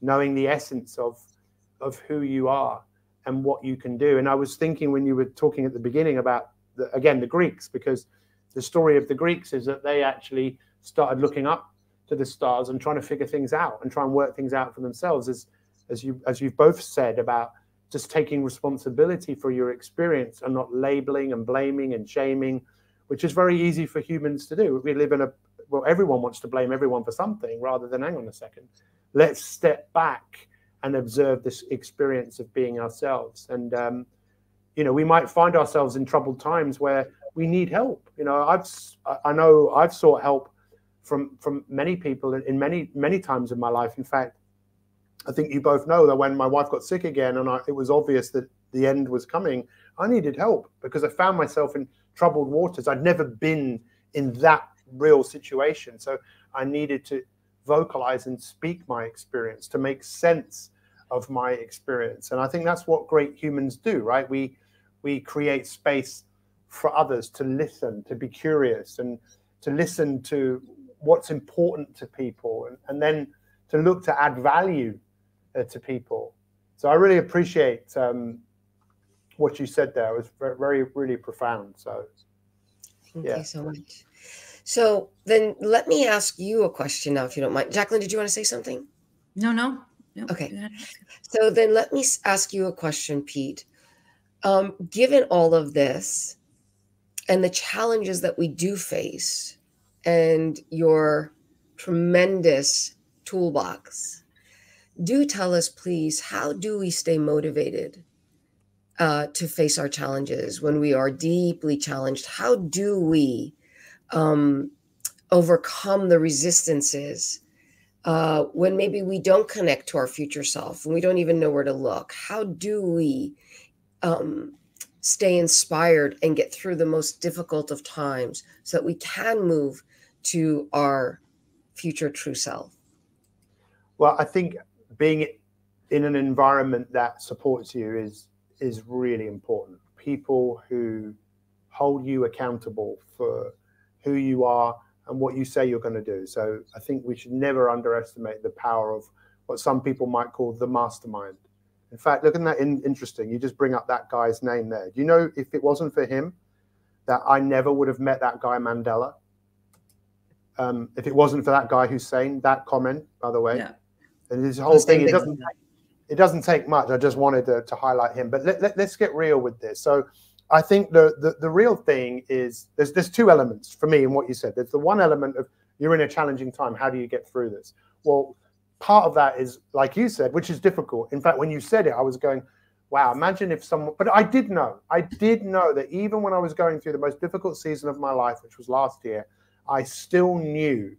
knowing the essence of who you are and what you can do. And I was thinking when you were talking at the beginning about, the Greeks, because the story of the Greeks is that they actually started looking up to the stars and trying to figure things out and try and work things out for themselves, as you've both said, about just taking responsibility for your experience and not labeling and blaming and shaming, which is very easy for humans to do. We live in everyone wants to blame everyone for something rather than, hang on a second, let's step back and observe this experience of being ourselves. And, we might find ourselves in troubled times where we need help. I know I've sought help from many people in many times in my life. In fact, I think you both know that when my wife got sick again and it was obvious that the end was coming, I needed help because I found myself in troubled waters. I'd never been in that real situation. So I needed to vocalize and speak my experience to make sense of my experience. And I think that's what great humans do, right? We create space for others to listen, to be curious, and to listen to what's important to people, and then look to add value to people. So I really appreciate what you said there. It was very, really profound. So
thank you so much. So then let me ask you a question now, if you don't mind. Jacqueline, did you want to say something?
No.
Okay. So then let me ask you a question, Pete. Given all of this and the challenges that we do face and your tremendous toolbox, do tell us, please, how do we stay motivated to face our challenges when we are deeply challenged? How do we overcome the resistances when maybe we don't connect to our future self and we don't even know where to look? How do we stay inspired and get through the most difficult of times so that we can move to our future true self?
Well, I think being in an environment that supports you is really important. People who hold you accountable for who you are and what you say you're going to do. So I think we should never underestimate the power of what some people might call the mastermind. In fact, look at that, interesting. You just bring up that guy's name there. Do you know, if it wasn't for him, that I never would have met that guy Mandela? If it wasn't for that guy Hussein, that comment, by the way. Yeah. And this whole thing, it doesn't take much. I just wanted to highlight him. But let's get real with this. So I think the real thing is there's two elements for me in what you said. There's the one element of you're in a challenging time. How do you get through this? Well, part of that is, like you said, which is difficult. In fact, when you said it, I was going, wow, imagine if someone, but I did know that even when I was going through the most difficult season of my life, which was last year, I still knew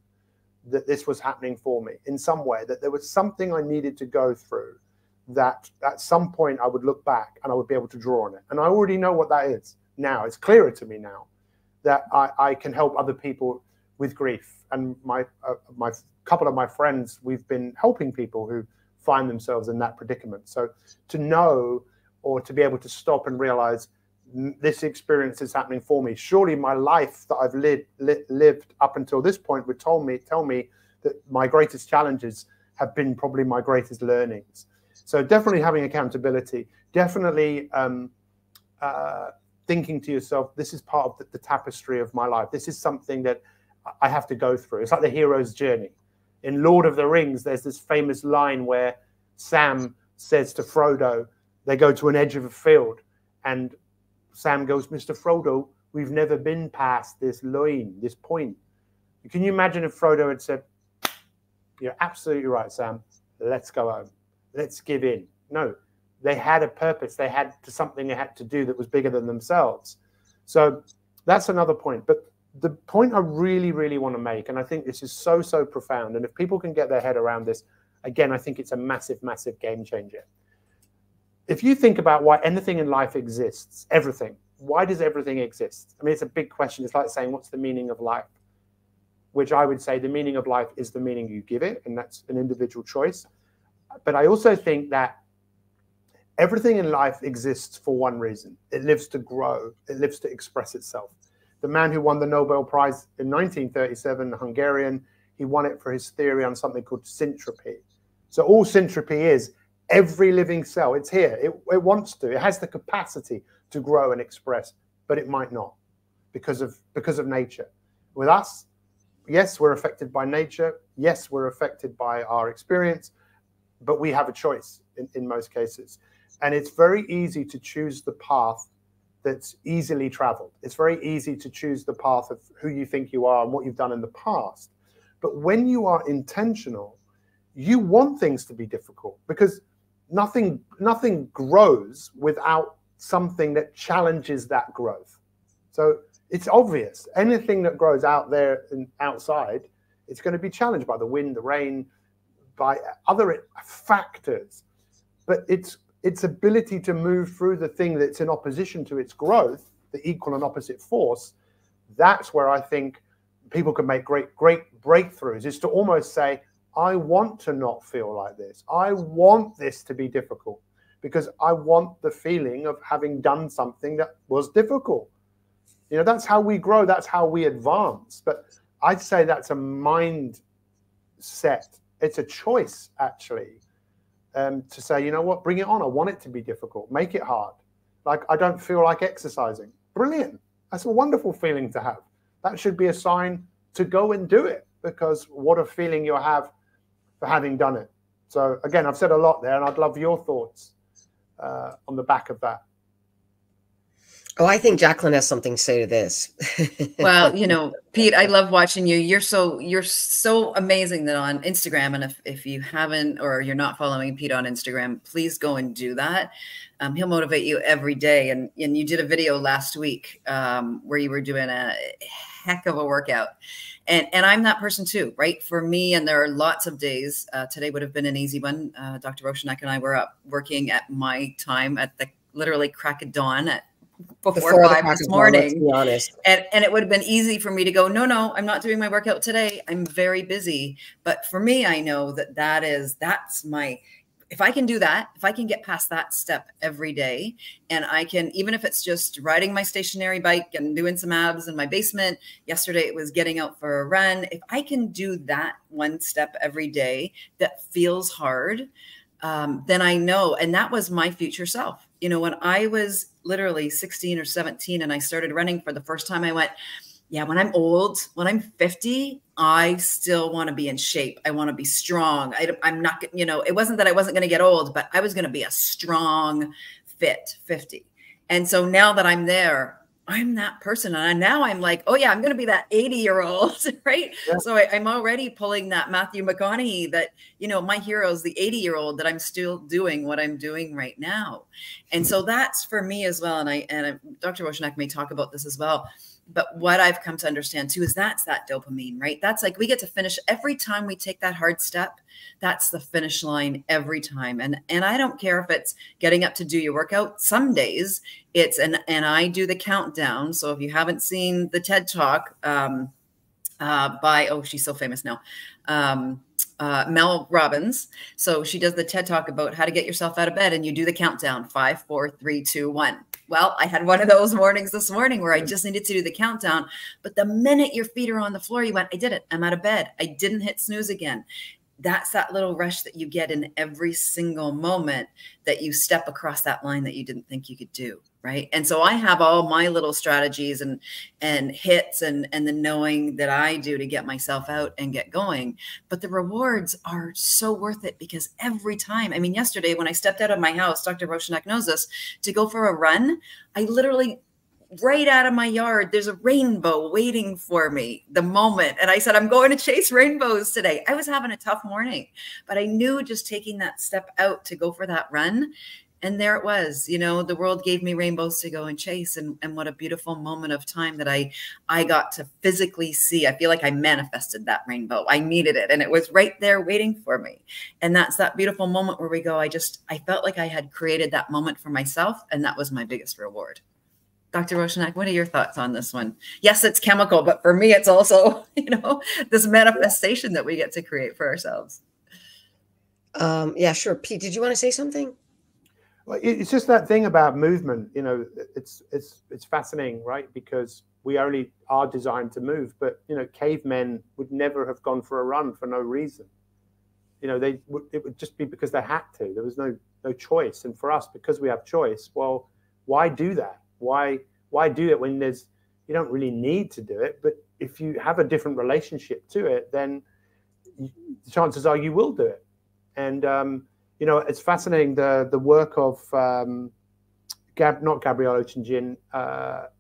that this was happening for me in some way, that there was something I needed to go through, that at some point I would look back and I would be able to draw on it. And I already know what that is now. It's clearer to me now that I can help other people with grief. And my couple of my friends, we've been helping people who find themselves in that predicament. So to know, or to be able to stop and realize this experience is happening for me. Surely my life that I've lived up until this point would tell me that my greatest challenges have been probably my greatest learnings. So definitely having accountability, definitely thinking to yourself, this is part of the tapestry of my life. This is something that I have to go through. It's like the hero's journey. In Lord of the Rings, there's this famous line where Sam says to Frodo, they go to an edge of a field, and Sam goes, Mr. Frodo, we've never been past this line, this point. Can you imagine if Frodo had said, you're absolutely right, Sam, let's go home. Let's give in. No, they had a purpose. They had something they had to do that was bigger than themselves. So that's another point. But the point I really, really want to make, and I think this is so, so profound, and if people can get their head around this, again, I think it's a massive, massive game changer. If you think about why anything in life exists, everything, why does everything exist? I mean, it's a big question. It's like saying, what's the meaning of life? Which I would say the meaning of life is the meaning you give it, and that's an individual choice. But I also think that everything in life exists for one reason. It lives to grow. It lives to express itself. The man who won the Nobel Prize in 1937, the Hungarian, he won it for his theory on something called syntropy. So all syntropy is every living cell. It's here. It wants to. It has the capacity to grow and express, but it might not because of nature. With us, yes, we're affected by nature. Yes, we're affected by our experience, but we have a choice in most cases. And it's very easy to choose the path that's easily traveled. It's very easy to choose the path of who you think you are and what you've done in the past. But when you are intentional, you want things to be difficult, because nothing grows without something that challenges that growth. So it's obvious. Anything that grows out there and outside, it's going to be challenged by the wind, the rain, by other factors. But its ability to move through the thing that's in opposition to its growth, the equal and opposite force, that's where I think people can make great breakthroughs, is to almost say, I want to not feel like this. I want this to be difficult because I want the feeling of having done something that was difficult. You know, that's how we grow. That's how we advance. But I'd say that's a mindset it's a choice actually, to say, you know what, bring it on. I want it to be difficult. Make it hard. Like, I don't feel like exercising. Brilliant. That's a wonderful feeling to have. That should be a sign to go and do it, because what a feeling you'll have for having done it. So again, I've said a lot there, and I'd love your thoughts on the back of that.
Oh, I think Jacqueline has something to say to this.
Well, you know, Pete, I love watching you. You're so amazing that on Instagram. And if you haven't, or you're not following Pete on Instagram, please go and do that. He'll motivate you every day. And you did a video last week where you were doing a heck of a workout. And I'm that person too, right? For me, and there are lots of days, today would have been an easy one. Dr. Roshanak and I were up working at my time at the literally crack of dawn at before 5 this morning.
Let's be honest.
And it would have been easy for me to go, no, I'm not doing my workout today. I'm very busy. But for me, I know that's my, if I can do that, if I can get past that step every day, and I can, even if it's just riding my stationary bike and doing some abs in my basement. Yesterday, it was getting out for a run. If I can do that one step every day that feels hard, then I know. And that was my future self. You know, when I was literally 16 or 17 and I started running for the first time, I went, yeah, when I'm old, when I'm 50, I still want to be in shape. I want to be strong. I'm not, you know, it wasn't that I wasn't going to get old, but I was going to be a strong, fit 50. And so now that I'm there, I'm that person. And now I'm like, oh yeah, I'm going to be that 80-year-old, right? Yeah. So I'm already pulling that Matthew McConaughey that, you know, my hero is the 80-year-old that I'm still doing what I'm doing right now. And so that's for me as well. And Dr. Roshanak may talk about this as well. But what I've come to understand too is that's that dopamine, right? That's like we get to finish every time we take that hard step. That's the finish line every time. And I don't care if it's getting up to do your workout. Some days it's, and I do the countdown. So if you haven't seen the TED Talk by, oh, she's so famous now, Mel Robbins. So she does the TED Talk about how to get yourself out of bed, and you do the countdown, 5, 4, 3, 2, 1. Well, I had one of those mornings this morning where I just needed to do the countdown. But the minute your feet are on the floor, you went, I did it. I'm out of bed. I didn't hit snooze again. That's that little rush that you get in every single moment that you step across that line that you didn't think you could do. Right. And so I have all my little strategies and hits and the knowing that I do to get myself out and get going. But the rewards are so worth it, because every time, I mean, yesterday when I stepped out of my house, Dr. Roshanak knows this, to go for a run, I literally, right out of my yard, there's a rainbow waiting for me the moment. And I said, I'm going to chase rainbows today. I was having a tough morning, but I knew just taking that step out to go for that run. And there it was, you know, the world gave me rainbows to go and chase. And what a beautiful moment of time that I got to physically see. I feel like I manifested that rainbow. I needed it. And it was right there waiting for me. And that's that beautiful moment where we go, I felt like I had created that moment for myself. And that was my biggest reward. Dr. Roshanak, what are your thoughts on this one? Yes, it's chemical, but for me, it's also, you know, this manifestation that we get to create for ourselves.
Yeah, sure. Pete, did you want to say something?
Well, it's just that thing about movement, you know, it's fascinating, right? Because we only are designed to move, but, you know, cavemen would never have gone for a run for no reason. You know, it would just be because they had to. There was no choice. And for us, because we have choice, well, why do that? Why do it when you don't really need to do it? But if you have a different relationship to it, then the chances are you will do it. And, you know, it's fascinating, the work of not Gabrielle Oettingen, her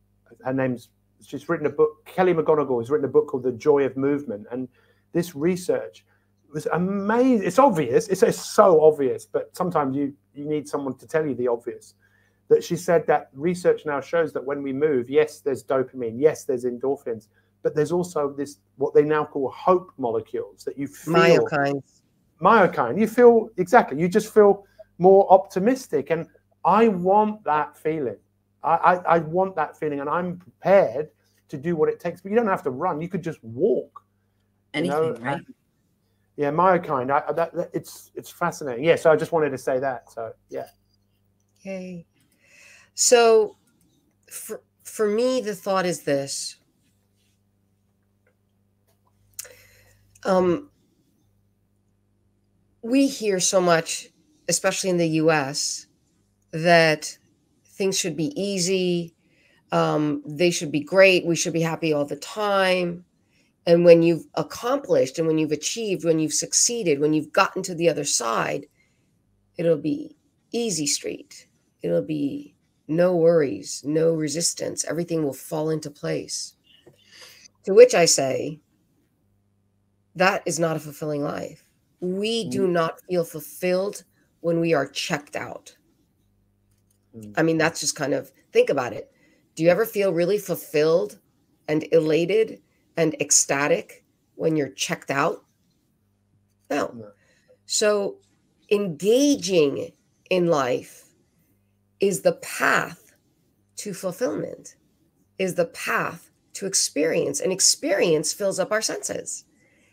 name's, she's written a book, Kelly McGonigal has written a book called The Joy of Movement. And this research was amazing. It's obvious, it's so obvious, but sometimes you need someone to tell you the obvious. That she said that research now shows that when we move, yes, there's dopamine, yes, there's endorphins, but there's also this, what they now call hope molecules that you feel. Myokine. You feel, exactly, you just feel more optimistic. And I want that feeling. I want that feeling, and I'm prepared to do what it takes. But you don't have to run. You could just walk.
Anything, you know? Right?
Yeah, myokine. It's fascinating. Yeah, so I just wanted to say that. So, yeah.
Okay. So for me, the thought is this. we hear so much, especially in the US, that things should be easy. They should be great. We should be happy all the time. And when you've accomplished and when you've achieved, when you've succeeded, when you've gotten to the other side, it'll be easy street. It'll be no worries, no resistance. Everything will fall into place. To which I say, that is not a fulfilling life. We do not feel fulfilled when we are checked out. I mean, that's just kind of, think about it. Do you ever feel really fulfilled and elated and ecstatic when you're checked out? No. So engaging in life is the path to fulfillment, is the path to experience. And experience fills up our senses.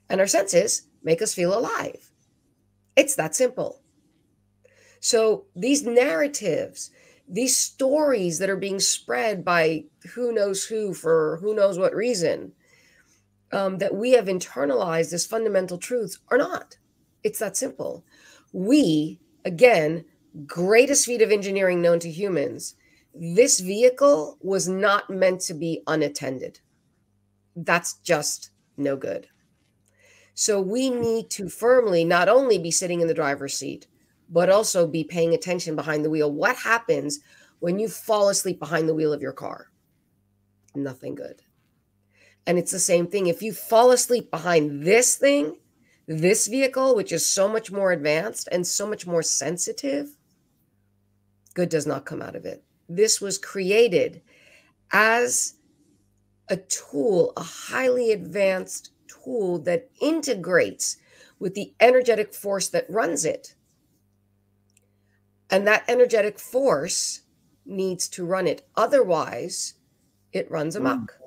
And our senses make us feel alive. It's that simple. So these narratives, these stories that are being spread by who knows who for who knows what reason, that we have internalized as fundamental truths are not. It's that simple. We, again, greatest feat of engineering known to humans, this vehicle was not meant to be unattended. That's just no good. So we need to firmly not only be sitting in the driver's seat, but also be paying attention behind the wheel. What happens when you fall asleep behind the wheel of your car? Nothing good. And it's the same thing. If you fall asleep behind this thing, this vehicle, which is so much more advanced and so much more sensitive, good does not come out of it. This was created as a tool, a highly advanced tool that integrates with the energetic force that runs it. And that energetic force needs to run it. Otherwise, it runs amok.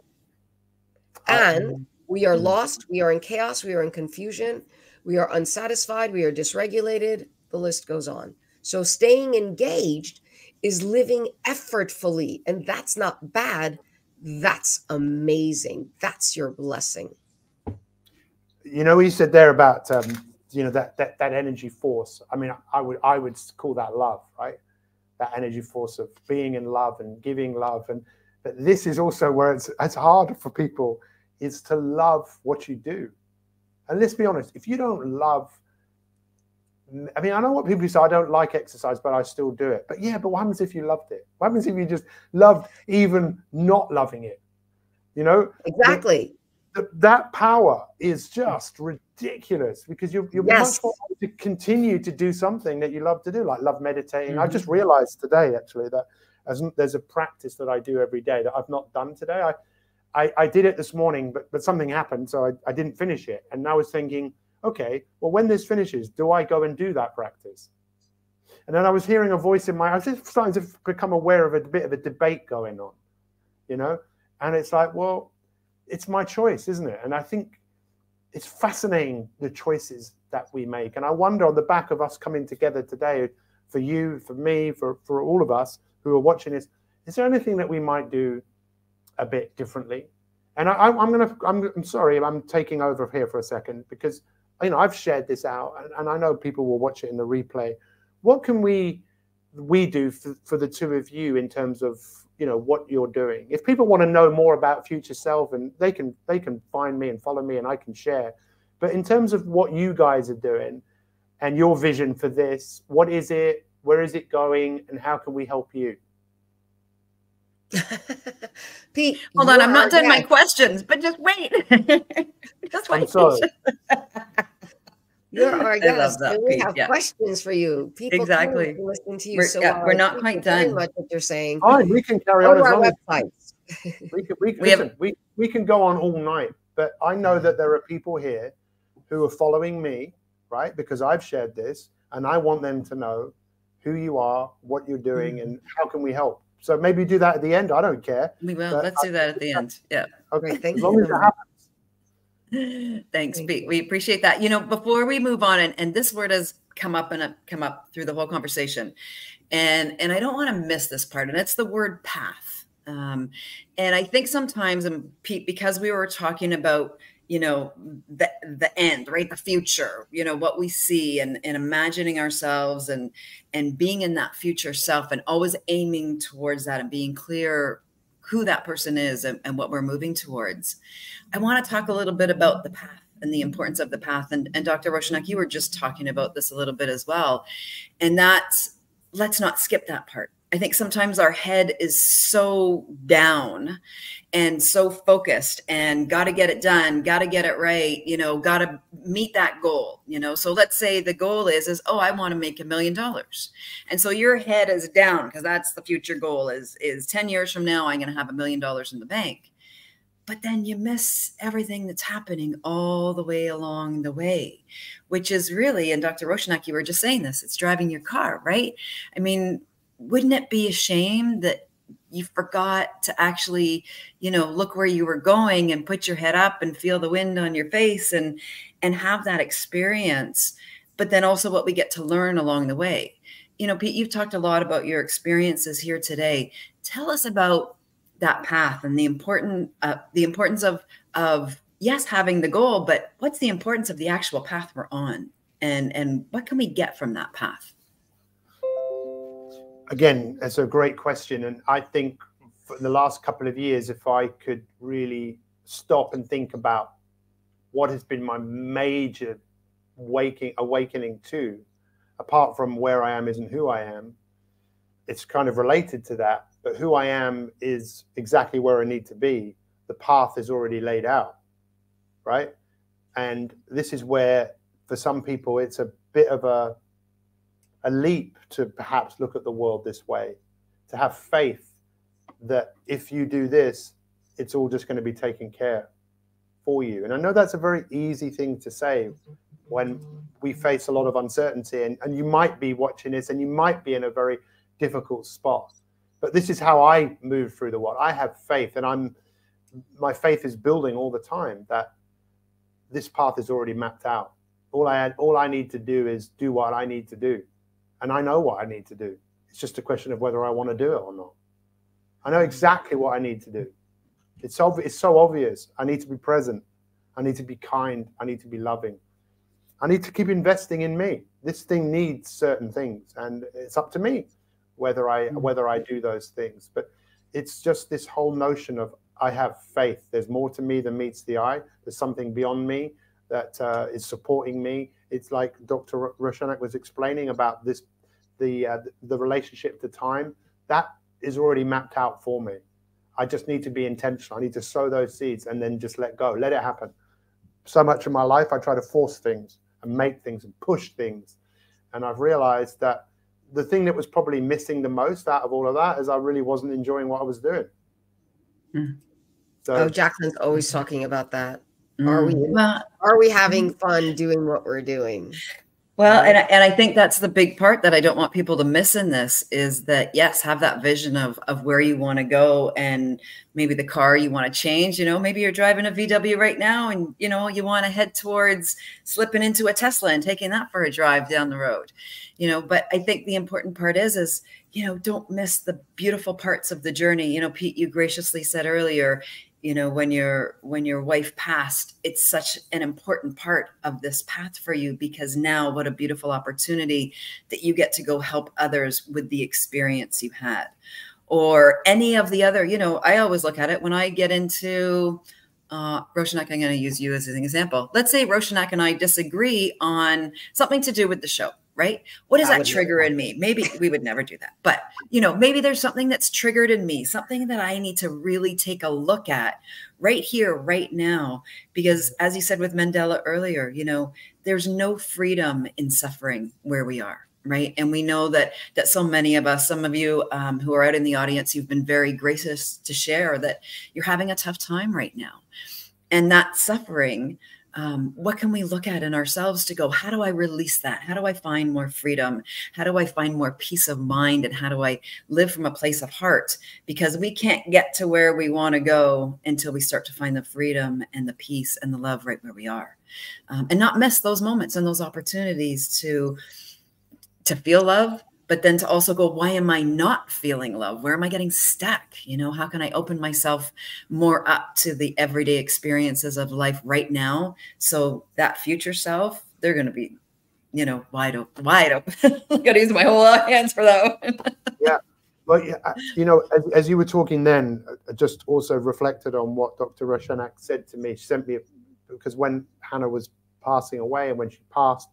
And we are lost. We are in chaos. We are in confusion. We are unsatisfied. We are dysregulated. The list goes on. So staying engaged is living effortfully. And that's not bad. That's amazing. That's your blessing.
You know, what you said there about, you know, that energy force. I mean, I would call that love, right? That energy force of being in love and giving love. And but this is also where it's hard for people, is to love what you do. And let's be honest, if you don't love, I mean, I know what people say, I don't like exercise, but I still do it. But yeah, but what happens if you loved it? What happens if you just loved even not loving it? You know?
Exactly.
That power is just ridiculous, because you're
Yes.
much more able to continue to do something that you love to do, like love meditating. I just realized today, actually, that there's a practice that I do every day that I've not done today. I did it this morning, but something happened, so I didn't finish it. And I was thinking, okay, well, when this finishes, do I go and do that practice? And then I was hearing a voice in I was just starting to become aware of a bit of a debate going on, you know? And it's like, well, it's my choice, isn't it? And I think it's fascinating, the choices that we make. And I wonder, on the back of us coming together today, for you, for me, for all of us who are watching this, is there anything that we might do a bit differently? And I'm sorry, I'm taking over here for a second, because, you know, I've shared this out, and I know people will watch it in the replay. What can we do for the two of you in terms of, you know, what you're doing? If people want to know more about Future Self, and they can find me and follow me, and I can share. But in terms of what you guys are doing and your vision for this, what is it? Where is it going? And how can we help you?
Pete,
hold on, I'm not done my questions, but just wait. Just wait.
I'm sorry.
You're our guest. We have
Pete,
questions for you. People
exactly.
can listen to you.
We're not quite done.
Very much what you're saying.
Fine, we can carry on
Go to
as
our
long
websites.
we can go on all night. But I know that there are people here who are following me, right? Because I've shared this, and I want them to know who you are, what you're doing, and how can we help. So maybe do that at the end. I don't care.
We will. Let's do that at the end. Yeah.
Okay.
Thank
as long
you.
as it happens.
Thanks, Pete. We appreciate that. You know, before we move on, and this word has come up through the whole conversation, and I don't want to miss this part, and it's the word path. And I think sometimes, and Pete, because we were talking about, the end, right? The future, what we see, and imagining ourselves and being in that future self, and always aiming towards that and being clear who that person is and what we're moving towards. I want to talk a little bit about the path and the importance of the path. And Dr. Roshanak, you were just talking about this a little bit as well. And that's, let's not skip that part. I think sometimes our head is so down and so focused and got to get it done, got to get it right, got to meet that goal, So let's say the goal is, oh, I want to make $1 million. And so your head is down because that's the future goal is 10 years from now, I'm going to have $1 million in the bank. But then you miss everything that's happening all the way along the way, which is really, and Dr. Roshanak, you were just saying this, it's driving your car, right? I mean, wouldn't it be a shame that you forgot to actually, look where you were going and put your head up and feel the wind on your face and have that experience, but then also what we get to learn along the way. Pete, you've talked a lot about your experiences here today. Tell us about that path and the importance of yes, having the goal, but what's the importance of the actual path we're on, and what can we get from that path?
Again, that's a great question. And I think for the last couple of years, if I could really stop and think about what has been my major awakening to, apart from where I am isn't who I am, it's kind of related to that. But who I am is exactly where I need to be. The path is already laid out, right? And this is where, for some people, it's a bit of a leap to perhaps look at the world this way, to have faith that if you do this, it's all just going to be taken care for you. And I know that's a very easy thing to say when we face a lot of uncertainty, and you might be watching this and you might be in a very difficult spot. But this is how I move through the world. I have faith, and my faith is building all the time that this path is already mapped out. All I need to do is do what I need to do. And I know what I need to do. It's just a question of whether I want to do it or not. I know exactly what I need to do. It's so obvious. I need to be present. I need to be kind. I need to be loving. I need to keep investing in me. This thing needs certain things, and it's up to me whether I do those things. But it's just this whole notion of I have faith. There's more to me than meets the eye. There's something beyond me that is supporting me. It's like Dr. Roshanak was explaining about this, the relationship to time. That is already mapped out for me. I just need to be intentional. I need to sow those seeds and then just let go, let it happen. So much of my life, I try to force things and make things and push things. And I've realized that the thing that was probably missing the most out of all of that is I really wasn't enjoying what I was doing.
Mm. So Jacqueline's always talking about that. Are we having fun doing what we're doing?
Well, and I think that's the big part that I don't want people to miss in this is that, yes, have that vision of where you want to go, and maybe the car you want to change. Maybe you're driving a VW right now and, you want to head towards slipping into a Tesla and taking that for a drive down the road. But I think the important part is, don't miss the beautiful parts of the journey. Pete, you graciously said earlier, when your wife passed, it's such an important part of this path for you, because now what a beautiful opportunity that you get to go help others with the experience you had, or any of the other, I always look at it when I get into Roshanak, I'm going to use you as an example. Let's say Roshanak and I disagree on something to do with the show. Right? What does that trigger in me? Maybe we would never do that, but maybe there's something that's triggered in me, something that I need to really take a look at right here, right now, because as you said with Mandela earlier, there's no freedom in suffering where we are. Right. And we know that so many of us, some of you who are out in the audience, you've been very gracious to share that you're having a tough time right now. And that suffering, what can we look at in ourselves to go, how do I release that? How do I find more freedom? How do I find more peace of mind? And how do I live from a place of heart? Because we can't get to where we want to go until we start to find the freedom and the peace and the love right where we are, and not miss those moments and those opportunities to feel love, but then to also go, why am I not feeling love? Where am I getting stuck? You know, how can I open myself more up to the everyday experiences of life right now? So that future self, they're going to be, you know, wide open, wide open. I got to use my whole hands for that one.
Yeah. Well, you know, as you were talking then, I just also reflected on what Dr. Roshanak said to me. She sent me, because when Hannah was passing away and when she passed,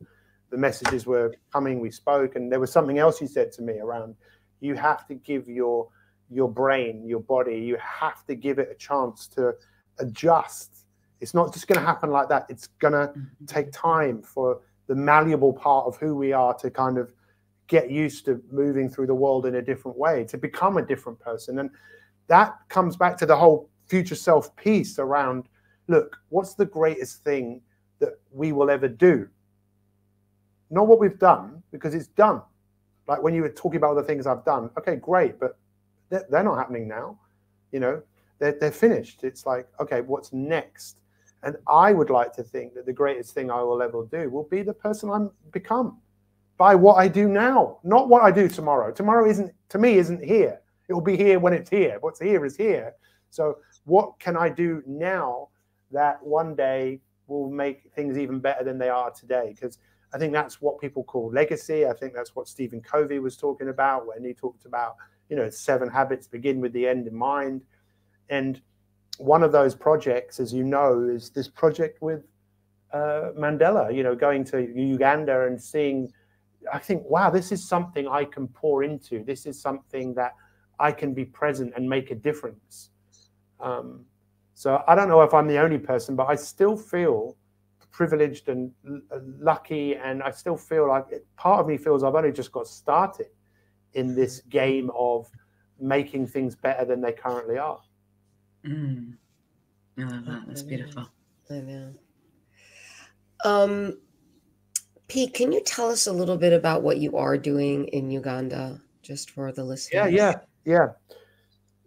the messages were coming, we spoke, and there was something else she said to me around, you have to give your brain, your body, you have to give it a chance to adjust. It's not just going to happen like that. It's going to take time for the malleable part of who we are to kind of get used to moving through the world in a different way, to become a different person. And that comes back to the whole future self piece around, look, what's the greatest thing that we will ever do? Not what we've done, because it's done. Like when you were talking about the things I've done, okay, great, but they're not happening now. You know, they're finished. It's like, okay, what's next? And I would like to think that the greatest thing I will ever do will be the person I'm become by what I do now, not what I do tomorrow. Tomorrow isn't, to me, isn't here. It will be here when it's here. What's here is here. So what can I do now that one day will make things even better than they are today? Because I think that's what people call legacy. I think that's what Stephen Covey was talking about when he talked about, you know, 7 habits begin with the end in mind. And one of those projects, as you know, is this project with Mandela, you know, going to Uganda and seeing, I think, wow, this is something I can pour into. This is something that I can be present and make a difference. So I don't know if I'm the only person, but I still feel privileged and lucky. And I still feel like part of me feels I've only just got started in this game of making things better than they currently are.
I love that. That's beautiful.
I know. Pete, can you tell us a little bit about what you are doing in Uganda, just for the listeners?
Yeah.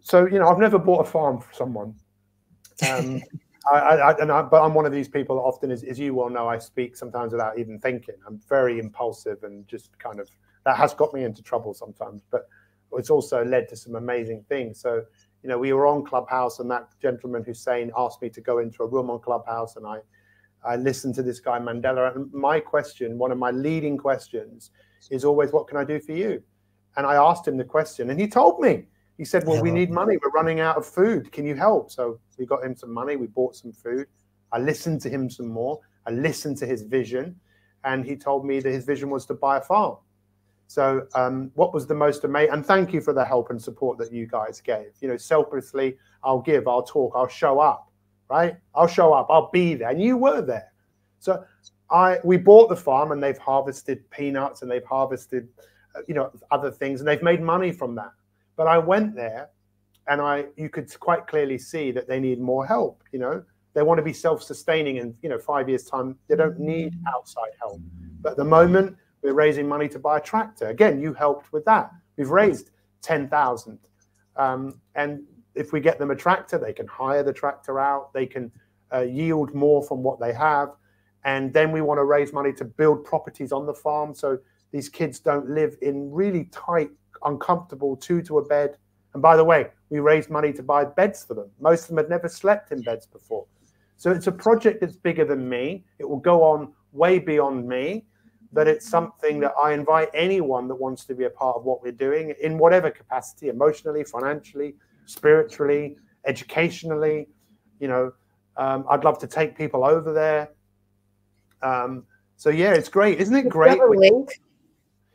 So, you know, I've never bought a farm for someone. But I'm one of these people that often, as you well know, I speak sometimes without even thinking. I'm very impulsive and just kind of, that has got me into trouble sometimes, but it's also led to some amazing things. So, you know, we were on Clubhouse and that gentleman Hussein asked me to go into a room on Clubhouse, and I listened to this guy Mandela, and my question, one of my leading questions, is always, what can I do for you? And I asked him the question, and he told me. He said, well, we need money. We're running out of food. Can you help? So we got him some money. We bought some food. I listened to him some more. I listened to his vision, and he told me that his vision was to buy a farm. So what was the most amazing, and thank you for the help and support that you guys gave. You know, selflessly, I'll give, I'll talk, I'll show up. Right? I'll show up, I'll be there. And you were there. So we bought the farm, and they've harvested peanuts and they've harvested, you know, other things, and they've made money from that. But I went there, and you could quite clearly see that they need more help. You know, they want to be self-sustaining, and, you know, 5 years time, they don't need outside help. But at the moment, we're raising money to buy a tractor. Again, you helped with that. We've raised 10,000. And if we get them a tractor, they can hire the tractor out. They can yield more from what they have. And then we want to raise money to build properties on the farm, so these kids don't live in really tight, uncomfortable 2-to-a-bed. And by the way, we raised money to buy beds for them. Most of them had never slept in beds before. So it's a project that's bigger than me. It will go on way beyond me, but it's something that I invite anyone that wants to be a part of what we're doing in whatever capacity, emotionally, financially, spiritually, educationally. You know, I'd love to take people over there. So yeah, it's great. Isn't it great?
Do you have a link?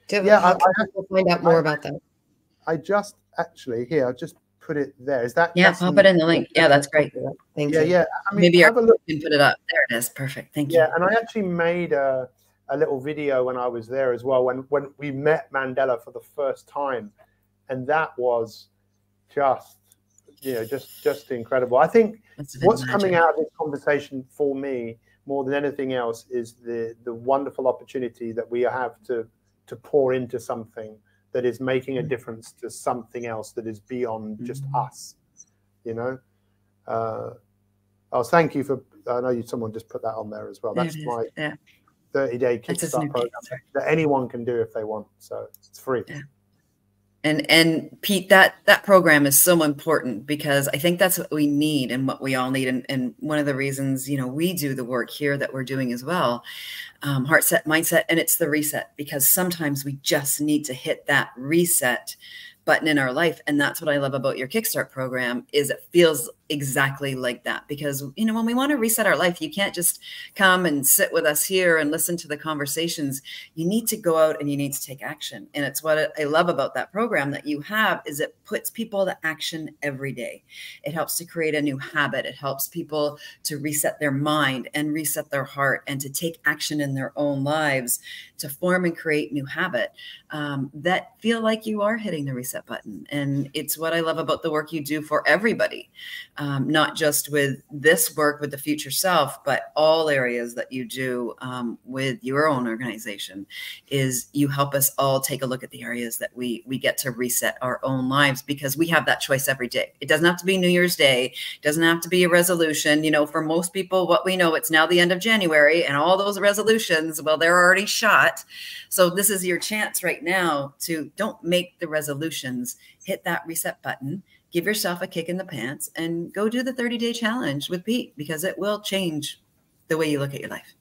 Yeah,
we'll find out more about that.
I just actually here, I just put it there. Is that?
Yeah, pop it in the link. Yeah, that's great.
Thank you.
Yeah. I mean,
maybe
have a look.
You can put it up. There it is. Perfect. Thank you.
Yeah, and I actually made a little video when I was there as well, when we met Mandela for the first time, and that was just, you know, just incredible. I think what's coming out of this conversation for me more than anything else is the wonderful opportunity that we have to pour into something that is making a difference to something else that is beyond just us, you know. Thank you for, I know someone just put that on there as well. That's my 30-day
That's his new
kickstart program
Kickstarter.
that anyone can do if they want. So it's free.
Yeah. And Pete, that program is so important, because I think that's what we need and what we all need. And one of the reasons, you know, we do the work here that we're doing as well, Heartset Mindset, and it's the reset, because sometimes we just need to hit that reset button in our life. And that's what I love about your Kickstart program, is it feels exactly like that. Because, you know, when we want to reset our life, you can't just come and sit with us here and listen to the conversations. You need to go out and you need to take action. And it's what I love about that program that you have, is it puts people to action every day. It helps to create a new habit. It helps people to reset their mind and reset their heart, and to take action in their own lives, to form and create new habit that feel like you are hitting the reset button. And it's what I love about the work you do for everybody. Not just with this work with the future self, but all areas that you do with your own organization, is you help us all take a look at the areas that we get to reset our own lives, because we have that choice every day. It doesn't have to be New Year's Day. It doesn't have to be a resolution. You know, for most people, what we know, it's now the end of January, and all those resolutions, well, they're already shot. So this is your chance right now to don't make the resolutions, hit that reset button, give yourself a kick in the pants, and go do the 30-day challenge with Pete, because it will change the way you look at your life.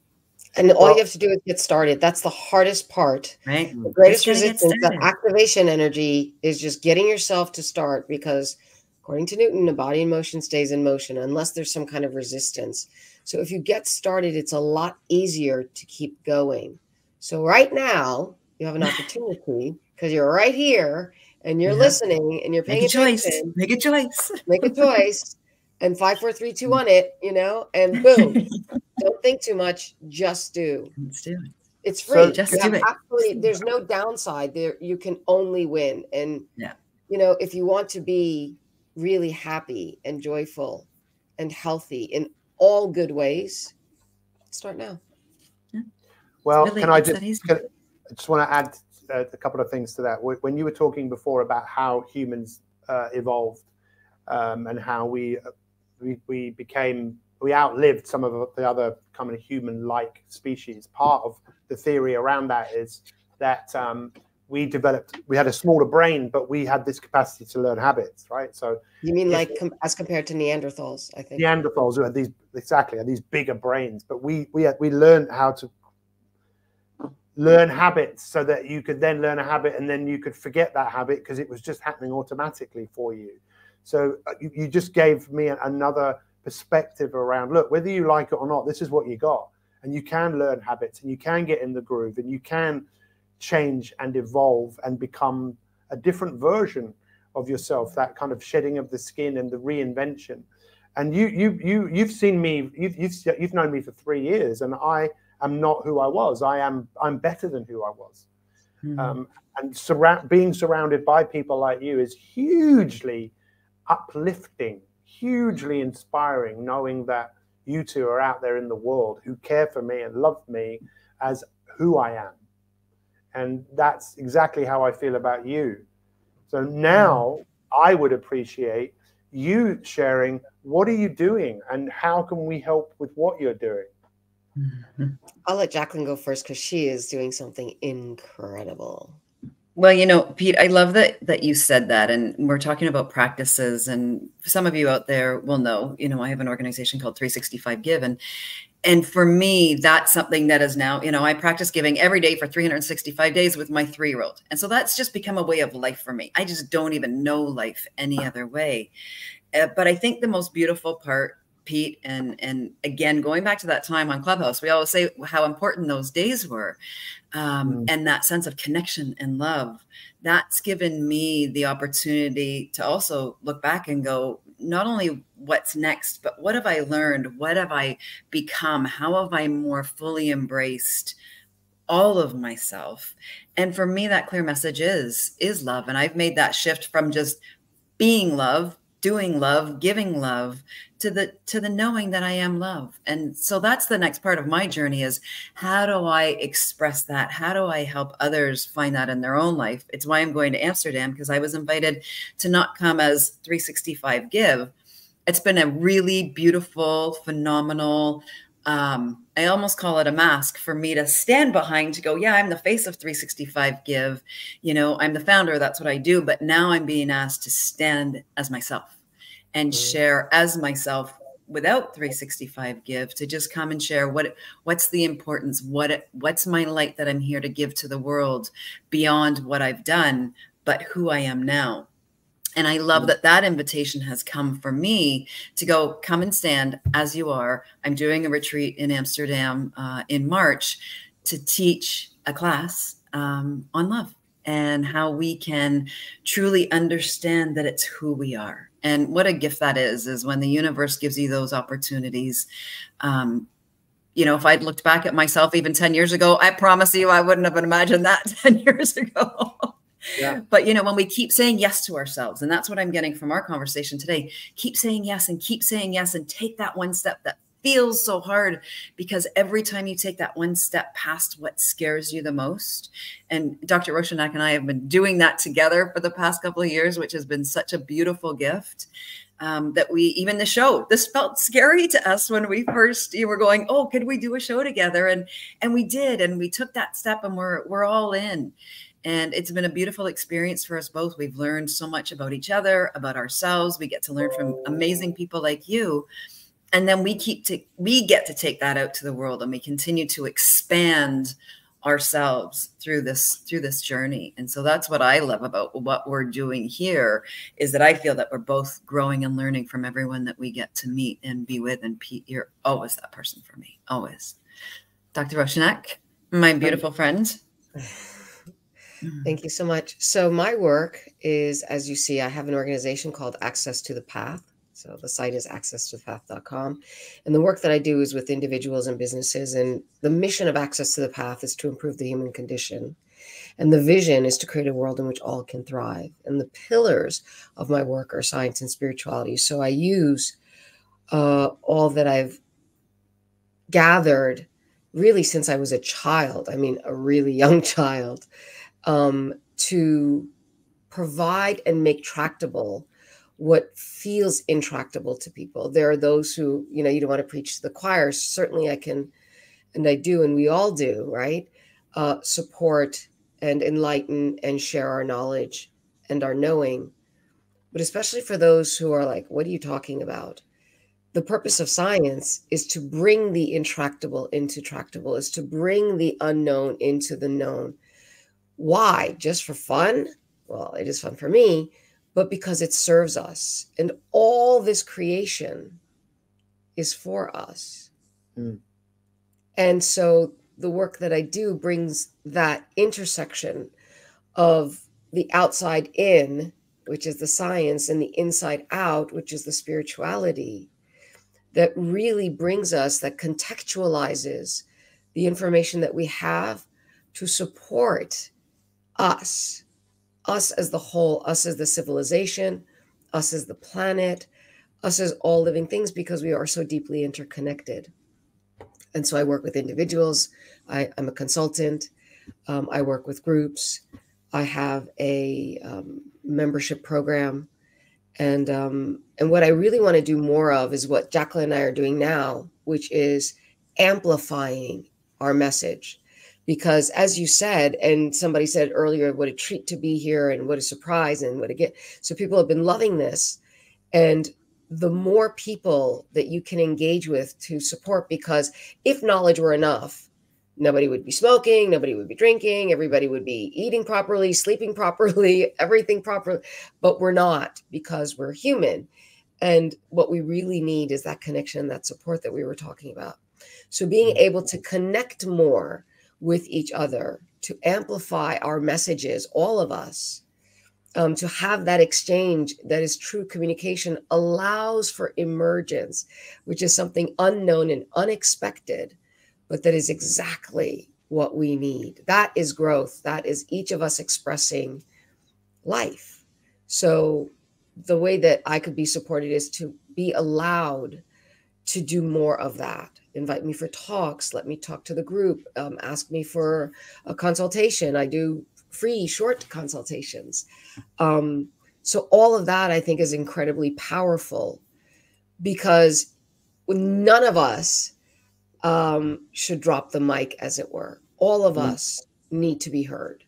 And all you have to do is get started. That's the hardest part.
Right.
The greatest resistance, the activation energy, is just getting yourself to start, because according to Newton, the body in motion stays in motion unless there's some kind of resistance. So if you get started, it's a lot easier to keep going. So right now you have an opportunity, because you're right here and you're listening and you're paying attention.
Make a choice.
Make a choice. And 5, 4, 3, 2 on it, you know, and boom. Don't think too much. Just do.
Let's do it.
It's free.
So just do it.
Absolutely, there's no downside there. You can only win. And, you know, if you want to be really happy and joyful and healthy in all good ways, start now.
Well, really, I just want to add a couple of things to that. When you were talking before about how humans evolved and how we outlived some of the other kind of human-like species, part of the theory around that is that we had a smaller brain, but we had this capacity to learn habits, right? So
you mean like as compared to Neanderthals, I think.
Neanderthals who had these bigger brains, but we learned how to learn habits, so that you could then learn a habit and then you could forget that habit because it was just happening automatically for you. So you just gave me another perspective around, look, whether you like it or not, this is what you got. And you can learn habits, and you can get in the groove, and you can change and evolve and become a different version of yourself, that kind of shedding of the skin and the reinvention. And you've seen me, you've known me for 3 years, and I am not who I was. I'm better than who I was. And being surrounded by people like you is hugely uplifting, hugely inspiring, knowing that you two are out there in the world who care for me and love me as who I am. And that's exactly how I feel about you. So now I would appreciate you sharing, what are you doing and how can we help with what you're doing?
I'll let Jacqueline go first, because she is doing something incredible.
Well, you know, Pete, I love that you said that. And we're talking about practices. And some of you out there will know, you know, I have an organization called 365 Give. And for me, that's something that is now, you know, I practice giving every day for 365 days with my 3-year-old. And so that's just become a way of life for me. I just don't even know life any other way. But I think the most beautiful part, Pete, and again, going back to that time on Clubhouse, we always say how important those days were. And that sense of connection and love, that's given me the opportunity to also look back and go, not only what's next, but what have I learned? What have I become? How have I more fully embraced all of myself? And for me, that clear message is love. And I've made that shift from just being love, doing love, giving love, to the knowing that I am love. And so that's the next part of my journey, is how do I express that? How do I help others find that in their own life? It's why I'm going to Amsterdam, because I was invited to not come as 365 Give. It's been a really beautiful, phenomenal I almost call it a mask for me to stand behind, to go, yeah, I'm the face of 365 Give, you know, I'm the founder, that's what I do. But now I'm being asked to stand as myself and share as myself without 365 Give, to just come and share what's the importance, what's my light that I'm here to give to the world beyond what I've done, but who I am now. And I love that that invitation has come for me to go, come and stand as you are. I'm doing a retreat in Amsterdam in March to teach a class on love and how we can truly understand that it's who we are. And what a gift that is when the universe gives you those opportunities. You know, if I'd looked back at myself even 10 years ago, I promise you I wouldn't have imagined that 10 years ago.
Yeah.
But, you know, when we keep saying yes to ourselves, and that's what I'm getting from our conversation today, keep saying yes and keep saying yes and take that one step that feels so hard, because every time you take that one step past what scares you the most, and Dr. Roshanak and I have been doing that together for the past couple of years, which has been such a beautiful gift. That we, even the show, this felt scary to us when we first, you were going, oh, could we do a show together? And we did, and we took that step, and we're all in. And it's been a beautiful experience for us both. We've learned so much about each other, about ourselves. We get to learn from amazing people like you. And then we get to take that out to the world, and we continue to expand ourselves through this journey. And so that's what I love about what we're doing here, is that I feel that we're both growing and learning from everyone that we get to meet and be with. And Pete, you're always that person for me, always. Dr. Roshanak, my beautiful friend.
Thank you so much. So my work is, as you see, I have an organization called Access to the Path. So the site is accesstothepath.com. And the work that I do is with individuals and businesses. And the mission of Access to the Path is to improve the human condition. And the vision is to create a world in which all can thrive. And the pillars of my work are science and spirituality. So I use all that I've gathered really since I was a child. I mean, a really young child. To provide and make tractable what feels intractable to people. There are those who, you know, you don't want to preach to the choir. Certainly I can, and I do, and we all do, right? Support and enlighten and share our knowledge and our knowing. But especially for those who are like, what are you talking about? The purpose of science is to bring the intractable into tractable, is to bring the unknown into the known. Why? Just for fun? Well, it is fun for me, but because it serves us. And all this creation is for us. And so the work that I do brings that intersection of the outside in, which is the science, and the inside out, which is the spirituality, that really brings us, that contextualizes the information that we have to support us as the whole, us as the civilization, us as the planet, us as all living things, because we are so deeply interconnected. And so I work with individuals. I'm a consultant. I work with groups. I have a membership program. And what I really want to do more of is what Jacqueline and I are doing now, which is amplifying our message. Because as you said, and somebody said earlier, what a treat to be here and what a surprise and what a gift. So people have been loving this. And the more people that you can engage with to support, because if knowledge were enough, nobody would be smoking, nobody would be drinking, everybody would be eating properly, sleeping properly, everything properly. But we're not, because we're human. And what we really need is that connection, that support that we were talking about. So being able to connect more with each other, to amplify our messages, all of us, to have that exchange that is true communication, allows for emergence, which is something unknown and unexpected, but that is exactly what we need. That is growth. That is each of us expressing life. So the way that I could be supported is to be allowed to do more of that. Invite me for talks, let me talk to the group, ask me for a consultation. I do free short consultations. So all of that I think is incredibly powerful, because none of us should drop the mic, as it were. All of us need to be heard.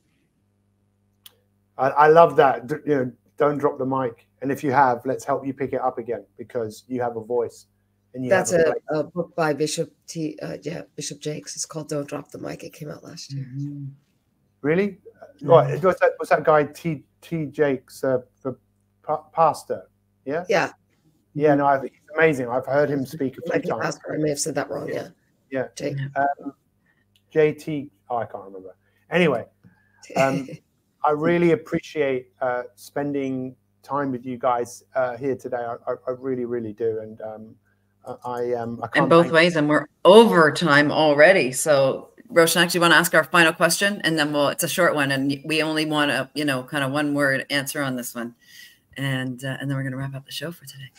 I love that. You know, don't drop the mic. And if you have, let's help you pick it up again, because you have a voice. And you
That's
have
a book by Bishop Jakes. It's called Don't Drop the Mic. It came out last year.
Really? Right. What's that guy, T. Jakes, the pastor? Yeah?
Yeah.
Yeah, no, he's amazing. I've heard him speak a few times.
Pastor. I may have said that wrong. Yeah.
Yeah.
Jake.
JT, I can't remember. Anyway, I really appreciate spending time with you guys here today. I really, really do. And I can't.
In both ways, and we're over time already. So, Roshan, actually want to ask our final question, and then it's a short one, and we only want a, kind of one word answer on this one. And then we're going to wrap up the show for today.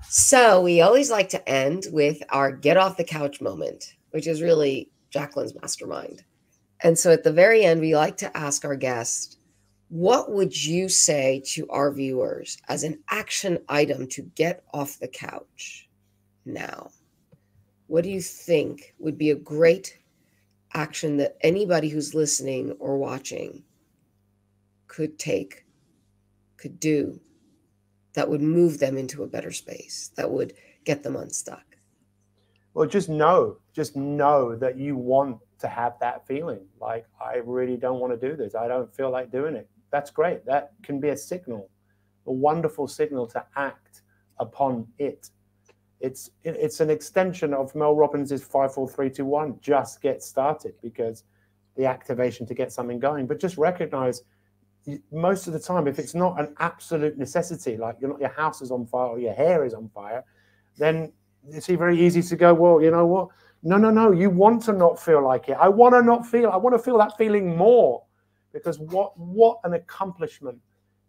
So we always like to end with our get off the couch moment, which is really Jacqueline's mastermind. And so at the very end, we like to ask our guest, what would you say to our viewers as an action item to get off the couch now? What do you think would be a great action that anybody who's listening or watching could take, could do, that would move them into a better space, that would get them unstuck?
Well, just know that you want to have that feeling. Like, I really don't want to do this. I don't feel like doing it. That's great. That can be a signal, a wonderful signal to act upon it. It's an extension of Mel Robbins's 5, 4, 3, 2, 1. Just get started, because the activation to get something going. But just recognize, most of the time, if it's not an absolute necessity, like your house is on fire or your hair is on fire, then it's very easy to go, well, you know what? No. You want to not feel like it. I want to feel that feeling more, because what an accomplishment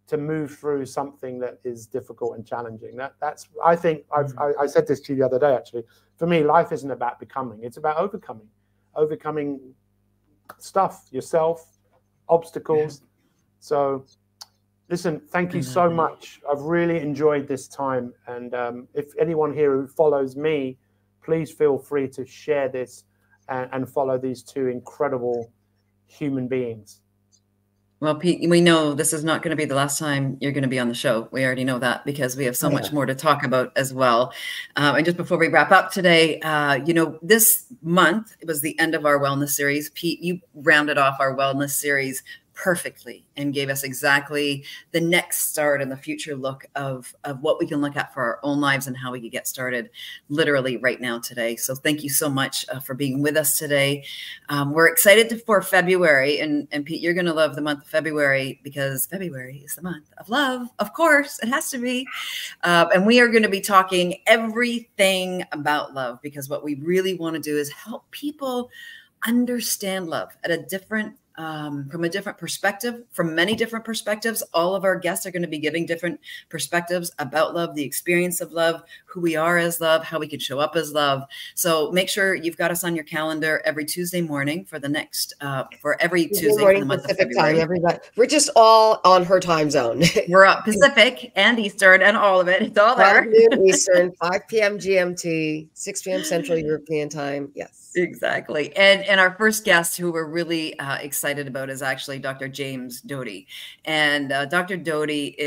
to move through something that is difficult and challenging. That's I think I said this to you the other day, actually. For me, life isn't about becoming. It's about overcoming stuff, yourself, obstacles. Yeah. So listen, thank you so much. I've really enjoyed this time. And if anyone here who follows me, please feel free to share this and follow these two incredible human beings.
Well, Pete, we know this is not going to be the last time you're going to be on the show. We already know that, because we have so much more to talk about as well. And just before we wrap up today, this month, it was the end of our wellness series. Pete, you rounded off our wellness series perfectly and gave us exactly the next start and the future look of what we can look at for our own lives and how we can get started literally right now today. So thank you so much for being with us today. We're excited for February, and Pete, you're going to love the month of February, because February is the month of love. Of course, it has to be. And we are going to be talking everything about love, because what we really want to do is help people understand love at a different from a different perspective, from many different perspectives. All of our guests are going to be giving different perspectives about love, the experience of love, who we are as love, how we can show up as love. So make sure you've got us on your calendar every Tuesday morning for the next, for every Tuesday for the month of February.
Time, everybody. We're just all on her time zone.
We're up Pacific and Eastern and all of it. It's all there.
5 noon Eastern, 5 p.m. GMT, 6 p.m. Central European time. Yes.
Exactly. And our first guest, who we're really excited about, is actually Dr. James Doty. And Dr. Doty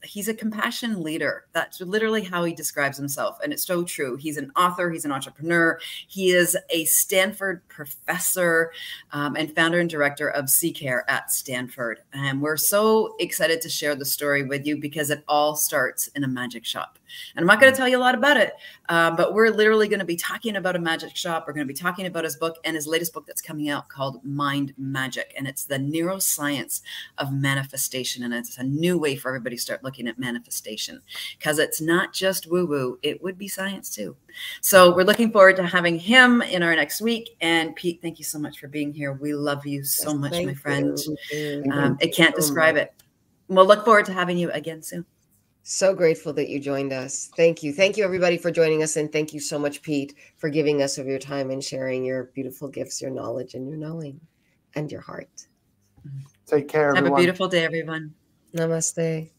he's a compassion leader. That's literally how he describes himself. And it's so true. He's an author. He's an entrepreneur. He is a Stanford professor and founder and director of C-Care at Stanford. And we're so excited to share the story with you, because it all starts in a magic shop. And I'm not going to tell you a lot about it, but we're literally going to be talking about a magic shop. We're going to be talking about his book and his latest book that's coming out called Mind Magic. And it's the neuroscience of manifestation. And it's a new way for everybody to start looking at manifestation, because it's not just woo-woo. It would be science too. So we're looking forward to having him in our next week. And Pete, thank you so much for being here. We love you so much, my friend. I can't describe it. We'll look forward to having you again soon.
So grateful that you joined us. Thank you. Thank you, everybody, for joining us. And thank you so much, Pete, for giving us of your time and sharing your beautiful gifts, your knowledge, and your knowing, and your heart.
Take care, everyone.
Have a beautiful day, everyone.
Namaste.